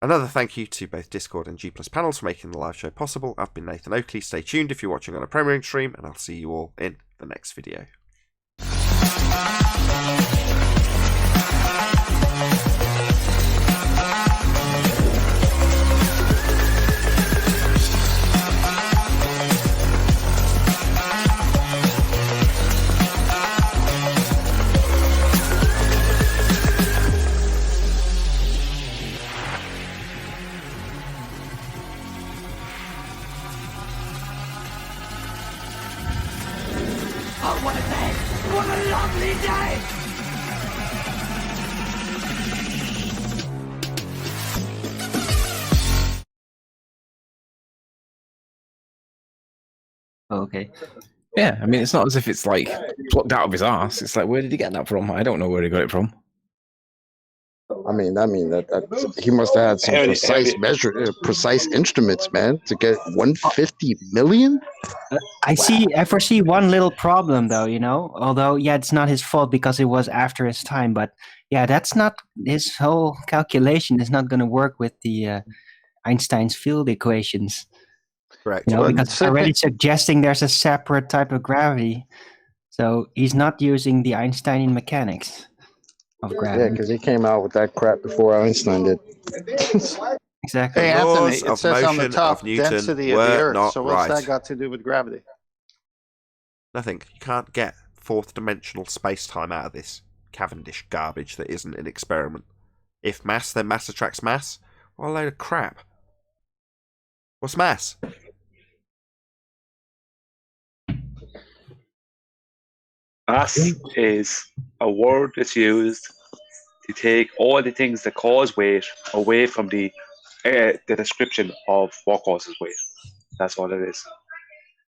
B: Another thank you to both Discord and G+ panels for making the live show possible. I've been Nathan Oakley. Stay tuned if you're watching on a Premiering stream, and I'll see you all in the next video.
L: Oh, what a day! What a lovely day!
G: Okay.
K: Yeah, I mean, it's not as if it's like plucked out of his ass. It's like, where did he get that from? I don't know where he got it from.
F: I mean that he must have had some precise instruments, man, to get 150 million.
G: I foresee one little problem though, you know. Although, yeah, it's not his fault because it was after his time. But yeah, that's not his whole calculation is not going to work with the Einstein's field equations.
B: Correct.
G: You know, because it's already suggesting there's a separate type of gravity. So he's not using the Einsteinian mechanics of gravity.
F: Yeah, because he came out with that crap before Einstein did.
G: Exactly.
A: Hey,
B: The
A: Anthony,
B: laws
A: it
B: of
A: says on the
B: motion
A: top
B: of Newton
A: density of the
B: were
A: Earth.
B: not
A: So what's
B: right.
A: that got to do with gravity?
B: Nothing. You can't get fourth dimensional space-time out of this Cavendish garbage that isn't an experiment. If mass, then mass attracts mass. What a load of crap. What's mass?
J: Mass is a word that's used to take all the things that cause weight away from the description of what causes weight. That's all it is.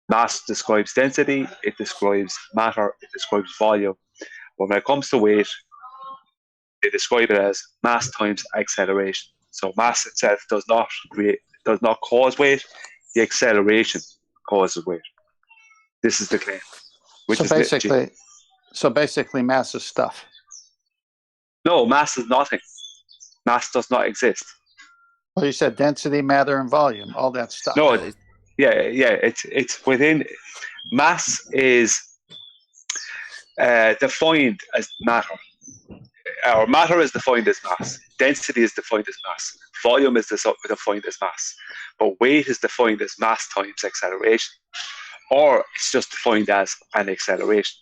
J: Mass describes density, it describes matter, it describes volume. But when it comes to weight, they describe it as mass times acceleration. So mass itself does not cause weight. The acceleration causes weight. This is the claim.
A: So basically, mass is stuff.
J: No, mass is nothing. Mass does not exist.
A: Well, you said density, matter, and volume, all that stuff.
J: No, it's within. Mass is defined as matter. Or matter is defined as mass. Density is defined as mass. Volume is defined as mass. But weight is defined as mass times acceleration. Or it's just defined as an acceleration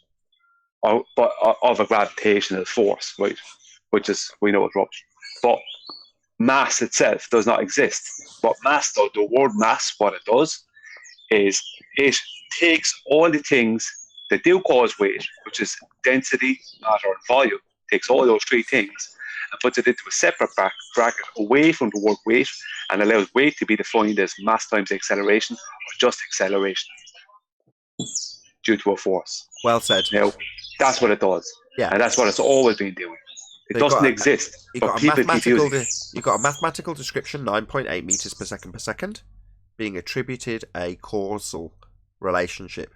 J: of a gravitational force, right? Which is, we know it's rubbish. But mass itself does not exist. But mass, though, the word mass, what it does is it takes all the things that do cause weight, which is density, matter, and volume, takes all those three things and puts it into a separate bracket away from the word weight and allows weight to be defined as mass times acceleration or just acceleration due to a force.
B: Well said.
J: Now, that's what it does.
B: Yeah.
J: And that's what it's always been doing. It doesn't exist.
B: You've
J: But people confuse it.
B: you've got a mathematical description, 9.8 meters per second, being attributed a causal relationship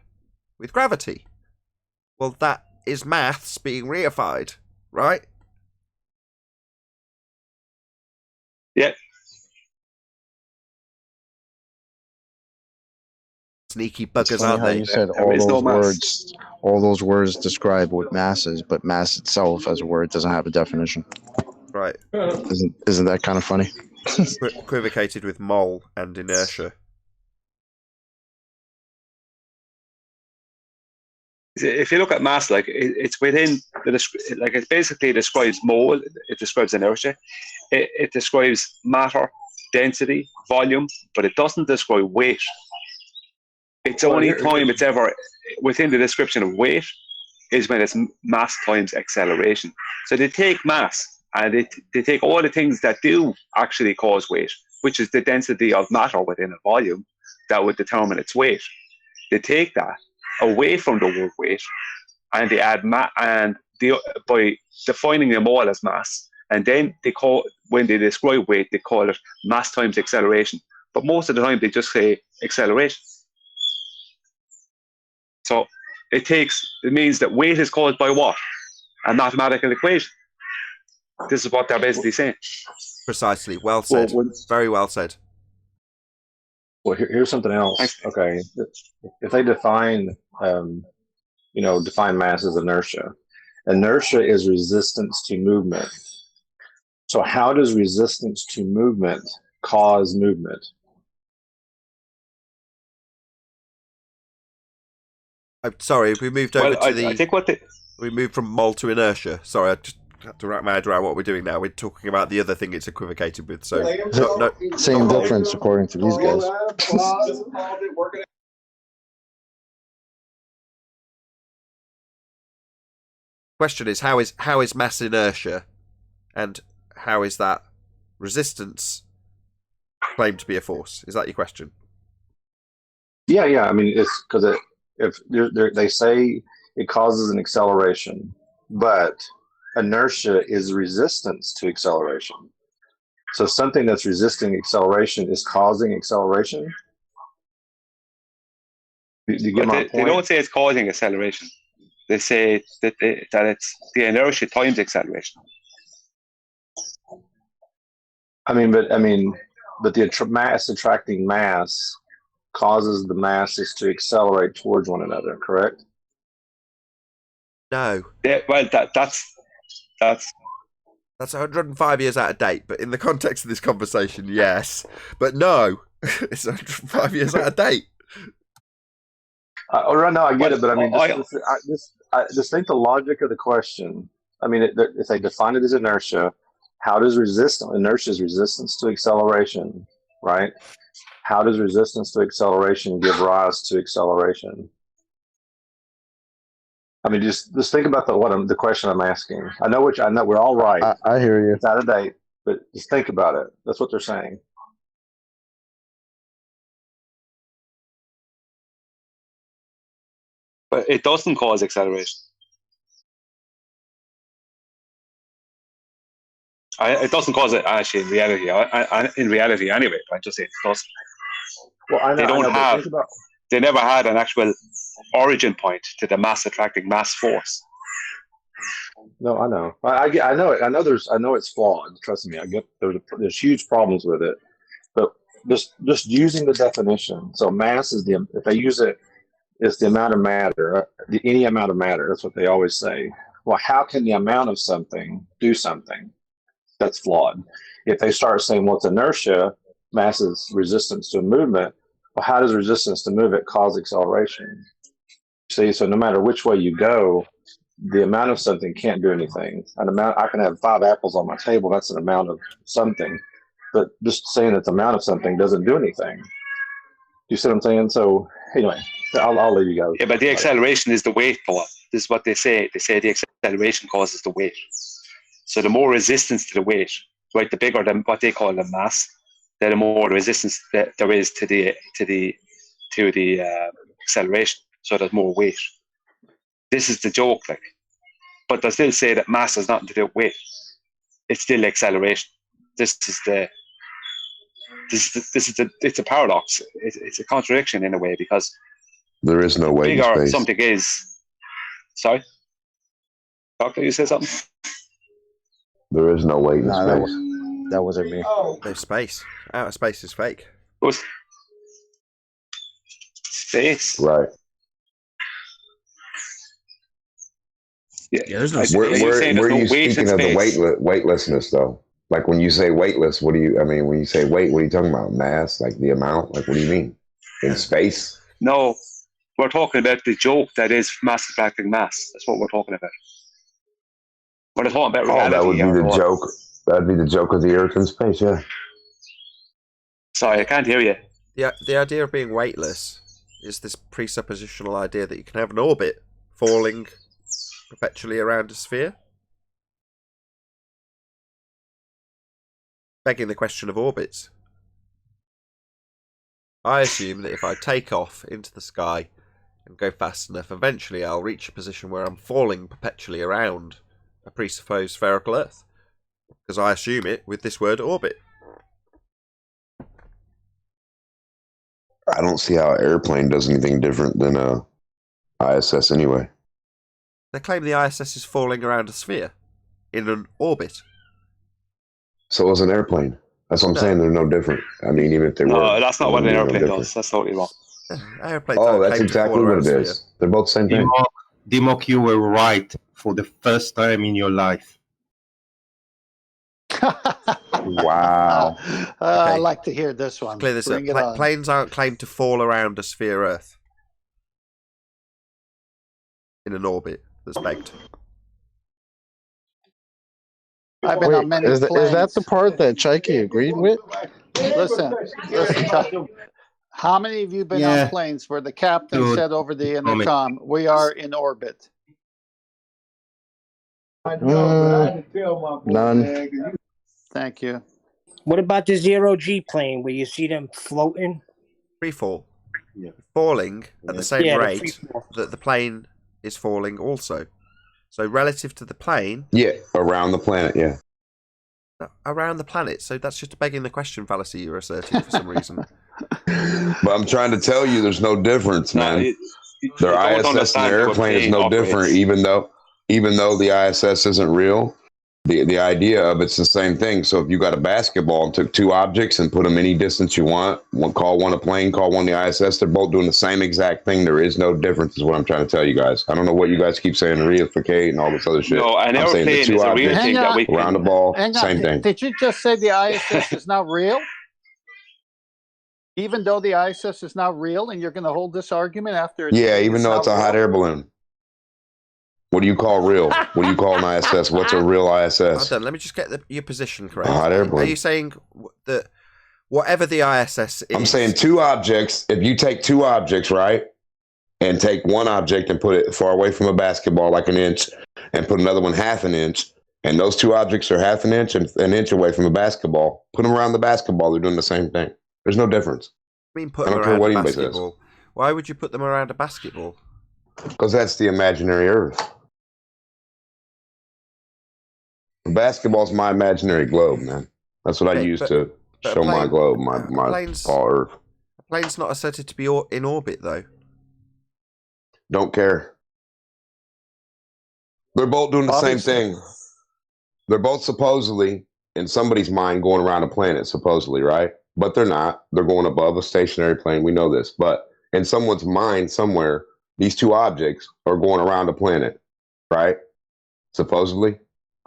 B: with gravity. Well, that is maths being reified, right?
J: Yeah.
B: Sneaky buggers,
F: It's funny
B: aren't
F: how
B: they?
F: you said all those words describe what mass is, but mass itself as a word doesn't have a definition.
B: Right.
F: Isn't that kind of funny?
B: Equivocated with mole and inertia.
J: If you look at mass, like it's within like it basically describes mole, it describes inertia, it describes matter, density, volume, but it doesn't describe weight. It's the only time it's ever within the description of weight is when it's mass times acceleration. So they take mass and they take all the things that do actually cause weight, which is the density of matter within a volume that would determine its weight. They take that away from the word weight and they add by defining them all as mass, and then when they describe weight, they call it mass times acceleration. But most of the time they just say acceleration. So it means that weight is caused by what? A mathematical equation. This is what they're basically saying.
B: Precisely. Well said. Very well said.
I: Well, here's something else. Okay, if they define mass as inertia. Inertia is resistance to movement. So how does resistance to movement cause movement?
B: I'm sorry, we moved over to the.
J: I think
B: we moved from mole to inertia. Sorry, I just had to wrap my head around what we're doing now. We're talking about the other thing it's equivocated with. So
F: Same difference according to these guys.
B: Question is how is mass inertia, and how is that resistance claimed to be a force? Is that your question?
I: Yeah. I mean, it's because they say it causes an acceleration, but inertia is resistance to acceleration. So something that's resisting acceleration is causing acceleration. Do you get my point?
J: They don't say it's causing acceleration. They say that it's the inertia times acceleration.
I: But the mass attracting mass causes the masses to accelerate towards one another. Correct?
B: No.
J: Yeah. Well, that's
B: 105 years out of date, but in the context of this conversation, yes. But no, it's 105 years out of date.
I: Right now, I get it, but I mean, just think the logic of the question. I mean, if they define it as inertia, how does inertia is resistance to acceleration, right? How does resistance to acceleration give rise to acceleration? I mean, just think about the question I'm asking. I know we're all right.
F: I hear you.
I: It's out of date, but just think about it. That's what they're saying.
J: But it doesn't cause acceleration. It doesn't cause it actually in reality. In reality, anyway. I just say it doesn't.
I: Well, I know,
J: they never had an actual origin point to the mass attracting mass force.
I: No, I know. I know it. I know it's flawed. Trust me. I get there's huge problems with it. But just using the definition. So mass is if they use it, it's the amount of matter, any amount of matter. That's what they always say. Well, how can the amount of something do something? That's flawed. If they start saying, well, it's inertia, mass is resistance to a movement, well, how does resistance to movement cause acceleration? See, so no matter which way you go, the amount of something can't do anything. I can have 5 apples on my table. That's an amount of something. But just saying that the amount of something doesn't do anything. You see what I'm saying? So anyway, I'll leave you guys.
J: Yeah, but the acceleration is the weight power. This is what they say. They say the acceleration causes the weight. So the more resistance to the weight, right, the bigger what they call the mass, the more resistance that there is to the acceleration. So there's more weight. This is the joke, like. But they still say that mass has nothing to do with weight. It's still acceleration. It's a paradox. It's a contradiction in a way, because
M: there is no weight in
J: bigger
M: space.
J: Something is. Sorry, Doctor, you say something?
M: There is no weight in space.
F: That wasn't me.
B: There's space. Outer space is fake.
J: What? Space.
M: Right.
H: Yeah, there's no.
M: Where are you speaking of the weightlessness though? Like when you say weightless, what do you? I mean, when you say weight, what are you talking about? Mass, like the amount? Like what do you mean? In space?
J: No, we're talking about the joke that is mass attracting mass. That's what we're talking about. We're talking about reality.
M: That would be the joke. That'd be the joke of the Earth in space. Yeah.
J: Sorry, I can't hear you.
B: The idea of being weightless is this presuppositional idea that you can have an orbit falling perpetually around a sphere. Begging the question of orbits. I assume that if I take off into the sky and go fast enough, eventually I'll reach a position where I'm falling perpetually around a presupposed spherical Earth. Because I assume it with this word orbit.
M: I don't see how an airplane does anything different than a ISS anyway.
B: They claim the ISS is falling around a sphere in an orbit.
M: So is an airplane. That's what I'm saying. They're no different. I mean, even if they were.
J: No, that's not what an airplane does. That's totally wrong.
M: That's exactly what it is. They're both the same thing.
N: Dimok, you were right for the first time in your life.
M: Wow.
A: I like to hear this one.
B: Clear this
A: Bring
B: up.
A: it on.
B: Planes aren't claimed to fall around a sphere Earth in an orbit that's pegged.
A: I've been on many
F: is
A: planes.
F: that the part that Chaiki agreed with?
A: Listen, Chuck. How many of you been on planes where the captain said over the intercom, "We are in orbit"?
F: None.
A: Thank you.
C: What about the zero-G plane where you see them floating?
B: Free fall. Falling at the same rate that the plane is falling also. So relative to the plane...
M: Yeah, around the planet, yeah.
B: Around the planet. So that's just begging the question fallacy you're asserting for some reason.
M: But I'm trying to tell you there's no difference, man. Their ISS and their airplane is no different, even though the ISS isn't real. The idea of it's the same thing. So if you got a basketball and took two objects and put them any distance you want, call one a plane, call one the ISS, they're both doing the same exact thing. There is no difference is what I'm trying to tell you guys. I don't know what you guys keep saying, reificate and all this other shit.
J: No, an
M: I'm saying
J: airplane
M: the two
J: is a real
M: objects
J: thing that we
M: around the ball, same thing.
A: Did you just say the ISS is not real? Even though the ISS is not real, and you're going to hold this argument after?
M: Yeah, even though it's a hot air balloon. What do you call real? What do you call an ISS? What's a real ISS?
B: Hold on, let me just get your position correct.
M: A hot air balloon.
B: Are you saying that whatever the ISS is...
M: I'm saying two objects. If you take two objects, right, and take one object and put it far away from a basketball, like an inch, and put another one half an inch, and those two objects are half an inch and an inch away from a basketball, put them around the basketball, they're doing the same thing. There's no difference.
B: I mean, put them around a basketball. Why would you put them around a basketball?
M: Because that's the imaginary Earth. Basketball's my imaginary globe, man. That's what I use to show my globe, my ball Earth.
B: A plane's not asserted to be in orbit, though.
M: Don't care. They're both doing the same thing. They're both supposedly, in somebody's mind, going around a planet, supposedly, right? But they're not. They're going above a stationary plane. We know this. But in someone's mind somewhere, these two objects are going around a planet, right? Supposedly.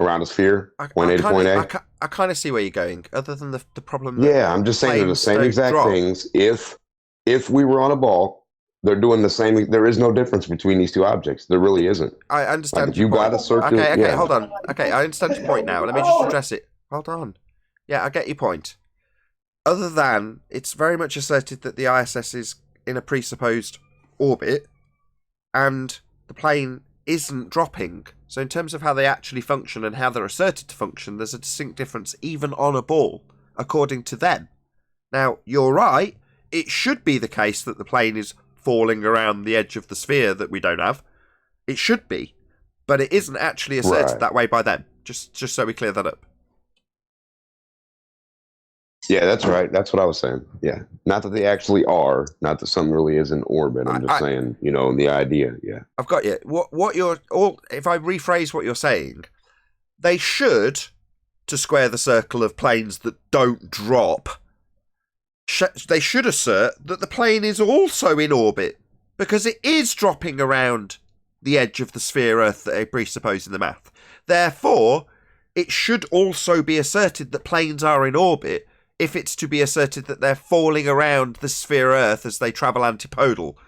M: Around a sphere, point A to point A.
B: I kind of see where you're going. Other than the problem.
M: Yeah, I'm just saying they're the same exact things. If we were on a ball, they're doing the same. There is no difference between these two objects. There really isn't.
B: I understand.
M: Like if you got a circle.
B: Okay, hold on. Okay, I understand your point now. Let me just address it. Hold on. Yeah, I get your point. Other than it's very much asserted that the ISS is in a presupposed orbit, and the plane isn't dropping. So in terms of how they actually function and how they're asserted to function, there's a distinct difference even on a ball, according to them. Now, you're right, it should be the case that the plane is falling around the edge of the sphere that we don't have. It should be, but it isn't actually asserted that way by them. Just so we clear that up.
M: Yeah, that's right. That's what I was saying. Yeah. Not that they actually are, not that something really is in orbit. I'm just saying, the idea. Yeah.
B: I've got you. If I rephrase what you're saying, they should, to square the circle of planes that don't drop, they should assert that the plane is also in orbit because it is dropping around the edge of the sphere Earth that they presuppose in the math. Therefore, it should also be asserted that planes are in orbit if it's to be asserted that they're falling around the sphere Earth as they travel antipodal,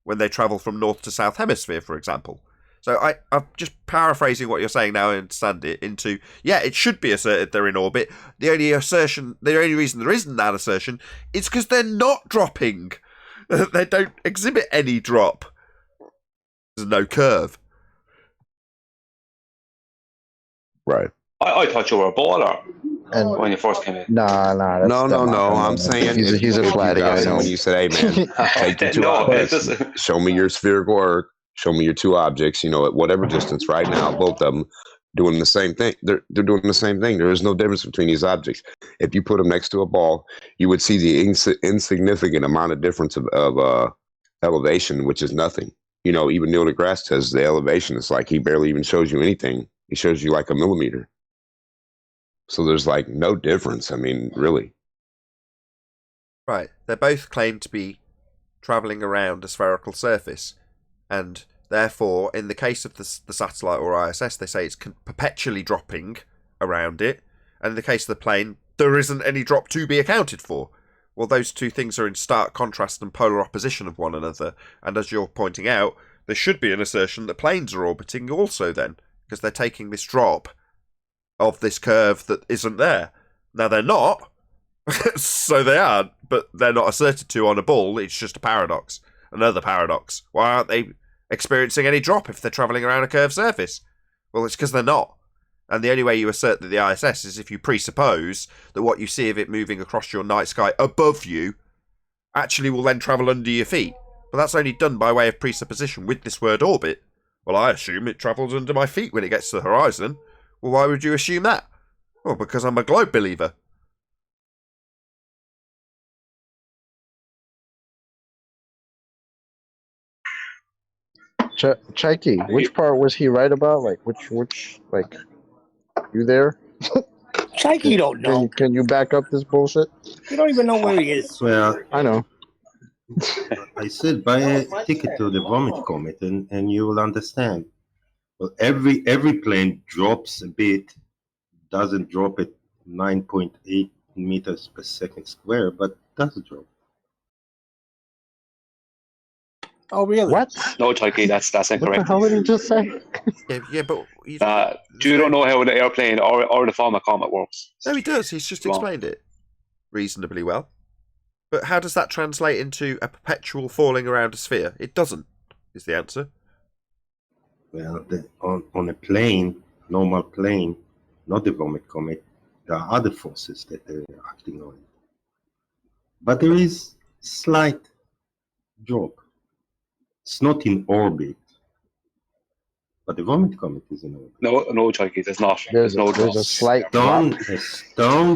B: when they travel from north to south hemisphere, for example. So I'm just paraphrasing what you're saying now and understand it into, it should be asserted they're in orbit. The only reason there isn't that assertion is because they're not dropping. They don't exhibit any drop. There's no curve.
M: Right.
J: I thought you were a baller when you first came in.
F: No.
M: I'm saying
F: he's a flat guy.
M: When you said, "Hey man, take the two objects, show me your spherical Earth, show me your two objects," at whatever distance right now, both of them doing the same thing. They're doing the same thing. There is no difference between these objects. If you put them next to a ball, you would see the insignificant amount of difference of elevation, which is nothing. Even Neil deGrasse says the elevation is like he barely even shows you anything. He shows you like a millimeter. So there's like no difference. I mean, really.
B: Right. They both claim to be travelling around a spherical surface. And therefore, in the case of the satellite or ISS, they say it's perpetually dropping around it. And in the case of the plane, there isn't any drop to be accounted for. Well, those two things are in stark contrast and polar opposition of one another. And as you're pointing out, there should be an assertion that planes are orbiting also then, because they're taking this drop of this curve that isn't there. Now, they're not, so they aren't, but they're not asserted to on a ball. It's just a paradox. Another paradox. Why aren't they experiencing any drop if they're travelling around a curved surface? Well, it's because they're not. And the only way you assert that the ISS is if you presuppose that what you see of it moving across your night sky above you actually will then travel under your feet. But that's only done by way of presupposition with this word orbit. Well, I assume it travels under my feet when it gets to the horizon. Well, why would you assume that? Well, because I'm a globe believer.
F: Checky, which part was he right about? Like, which, like, you there?
C: Checky, you don't know.
F: Can you back up this bullshit?
C: You don't even know where he is.
N: Well,
F: I know.
N: I said buy a ticket to the Vomit Comet and you will understand. Well, every plane drops a bit, doesn't drop at 9.8 meters per second square, but does drop.
C: Oh, really?
F: What?
J: No, Chucky, that's incorrect.
F: What the hell did he just say?
B: Yeah, but...
J: You don't know how the airplane or the Vomit Comet works.
B: No, he does. He's just explained it reasonably well. But how does that translate into a perpetual falling around a sphere? It doesn't, is the answer.
N: Well, on a plane, normal plane, not the Vomit Comet, there are other forces that are acting on it. But there is slight drop. It's not in orbit. But the Vomit Comet is in orbit.
J: No, Chucky, there's not.
F: There's
J: no
F: a slight
N: stone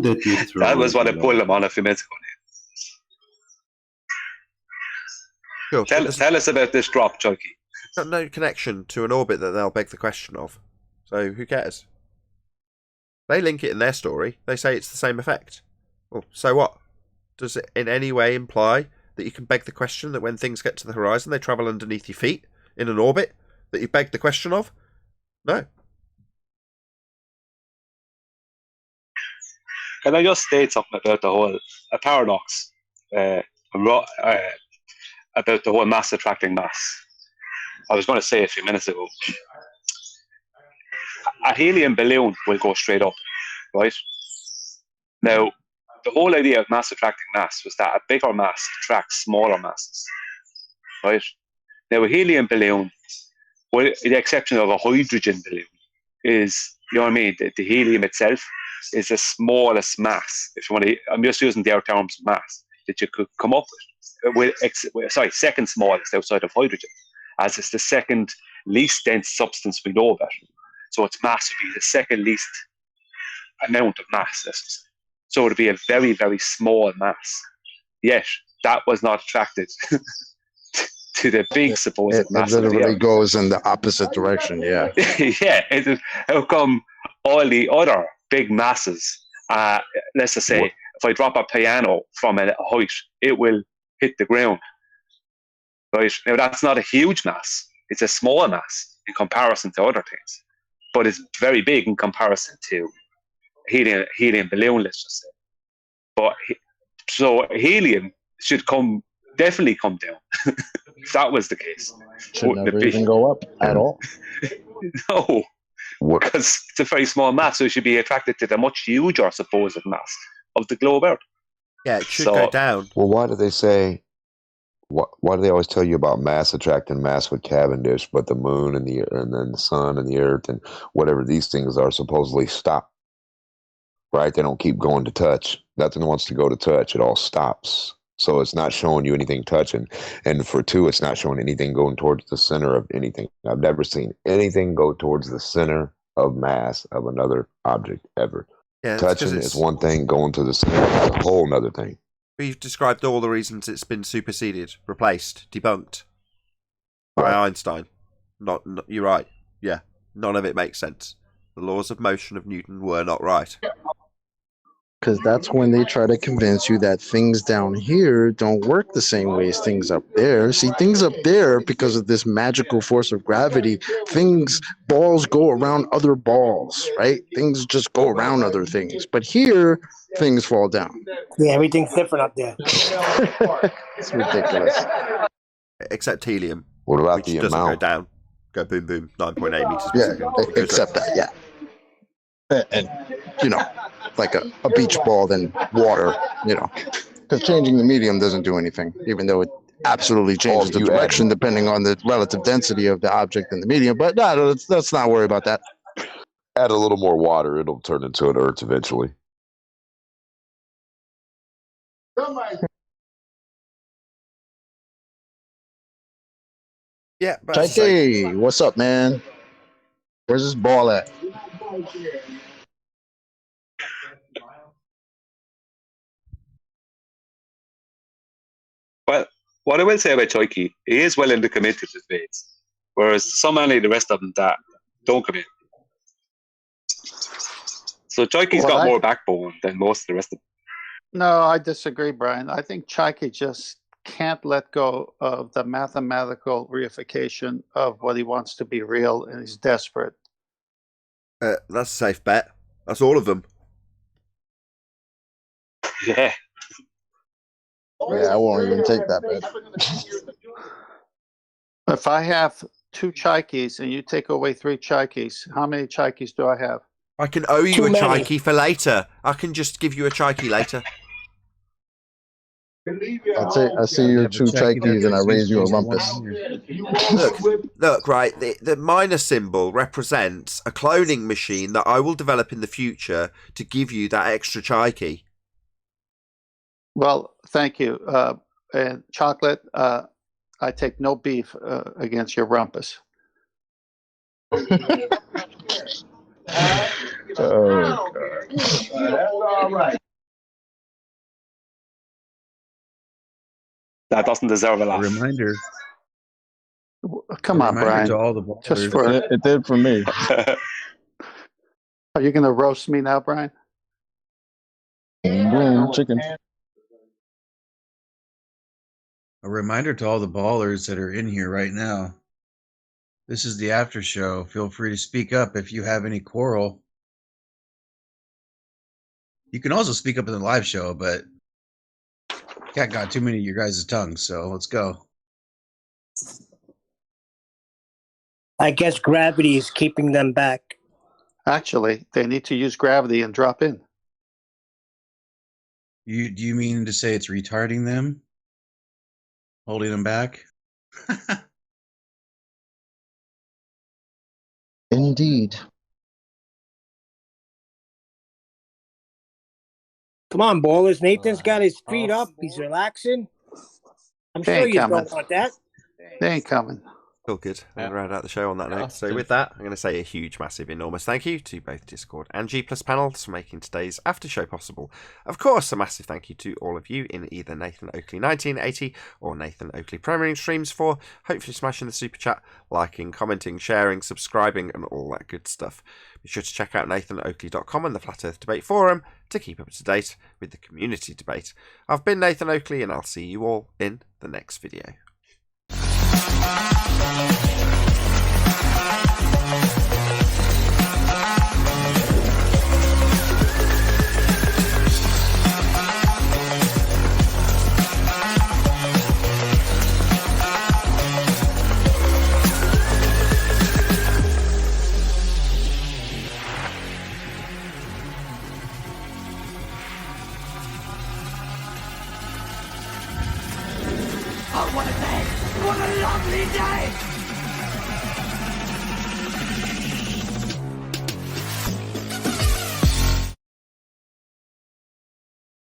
N: that you throw.
J: That was what I pulled him on a few minutes ago.
B: Sure,
J: tell us about this drop, Chucky.
B: Got no connection to an orbit that they'll beg the question of. So who cares? They link it in their story. They say it's the same effect. Well, so what? Does it in any way imply that you can beg the question that when things get to the horizon, they travel underneath your feet in an orbit that you begged the question of? No.
J: Can I just state something about the whole paradox about the whole mass attracting mass? I was going to say a few minutes ago. A helium balloon will go straight up, right? Now, the whole idea of mass attracting mass was that a bigger mass attracts smaller masses, right? Now, a helium balloon, with the exception of a hydrogen balloon, is, you know what I mean, the helium itself is the smallest mass, if you want to, I'm just using their terms of mass, that you could come up with, second smallest outside of hydrogen, as it's the second least dense substance we know about. So its mass would be the second least amount of mass, let's say. So it would be a very, very small mass. Yet, that was not attracted to the big supposed mass.
F: It literally goes in the opposite direction, yeah.
J: Yeah, how come all the other big masses, let's just say, if I drop a piano from a height, it will hit the ground. Right? Now, that's not a huge mass. It's a small mass in comparison to other things. But it's very big in comparison to helium balloon, let's just say. But so helium should definitely come down. If that was the case.
F: Should never even go up at all.
J: No, because it's a very small mass, so it should be attracted to the much huger supposed mass of the globe Earth.
B: Yeah, it should go down.
M: Well, why do they say? Why do they always tell you about mass attracting mass with Cavendish, but the moon and then the sun and the earth and whatever these things are supposedly stop? Right? They don't keep going to touch. Nothing wants to go to touch. It all stops. So it's not showing you anything touching. And for two, it's not showing anything going towards the center of anything. I've never seen anything go towards the center of mass of another object ever.
B: Yeah,
M: touching is one thing, going to the center is a whole other thing.
B: We've described all the reasons it's been superseded, replaced, debunked by Einstein. Not, you're right. Yeah, none of it makes sense. The laws of motion of Newton were not right.
F: Because that's when they try to convince you that things down here don't work the same way as things up there. See, things up there, because of this magical force of gravity, balls go around other balls, right? Things just go around other things. But here, things fall down.
C: Yeah, everything's different up there.
F: It's ridiculous.
B: Except helium.
M: What about
B: which
M: the
B: doesn't
M: amount?
B: go down. Go boom, boom, 9.8 meters per
F: Yeah,
B: second.
F: except that, yeah. And, like a beach ball than water, because changing the medium doesn't do anything, even though it absolutely changes the direction depending on the relative density of the object and the medium. But no, let's not worry about that.
M: add a little more water, it'll turn into an earth eventually.
B: Yeah, but
F: Chikey, what's up, man? Where's this ball at?
J: Well, what I will say about Choiki, he is willing to commit to the debates, whereas so many of the rest of them that don't commit. So Choiki's got more backbone than most of the rest of them.
A: No, I disagree, Brian. I think Chaiki just can't let go of the mathematical reification of what he wants to be real, and he's desperate.
B: That's a safe bet. That's all of them.
J: Yeah.
F: Yeah, I won't even take that bet.
A: If I have 2 Chaikis and you take away 3 Chaikis, how many Chaikis do I have?
B: I can owe you
A: Too
B: a
A: many.
B: Chaiki for later. I can just give you a Chaiki later.
F: I see your 2 Chaikis and I raise you a rumpus.
B: Look, right, the minor symbol represents a cloning machine that I will develop in the future to give you that extra Chaiki.
A: Well, thank you. And Chocolate, I take no beef against your rumpus.
F: Oh, God.
J: That doesn't deserve a laugh.
H: Reminder.
A: Come on, Brian.
H: To all the
A: Just for
F: it did for me.
A: Are you going to roast me now, Brian?
F: Chicken.
H: A reminder to all the ballers that are in here right now. This is the after show. Feel free to speak up if you have any quarrel. You can also speak up in the live show, but Cat got too many of your guys' tongues, so let's go.
C: I guess gravity is keeping them back.
A: Actually, they need to use gravity and drop in.
H: Do you mean to say it's retarding them? Holding them back?
F: Indeed.
C: Come on, ballers. Nathan's got his feet up. He's relaxing. I'm
A: They
C: sure
A: ain't
C: you
A: coming.
C: don't want that.
A: They ain't coming.
B: All good. I'm going to round out the show on that note. So with that, I'm going to say a huge, massive, enormous thank you to both Discord and G Plus panels for making today's after show possible. Of course, a massive thank you to all of you in either Nathan Oakley 1980 or Nathan Oakley Premiering streams for hopefully smashing the super chat, liking, commenting, sharing, subscribing, and all that good stuff. Be sure to check out nathanoakley.com and the Flat Earth Debate Forum to keep up to date with the community debate. I've been Nathan Oakley, and I'll see you all in the next video.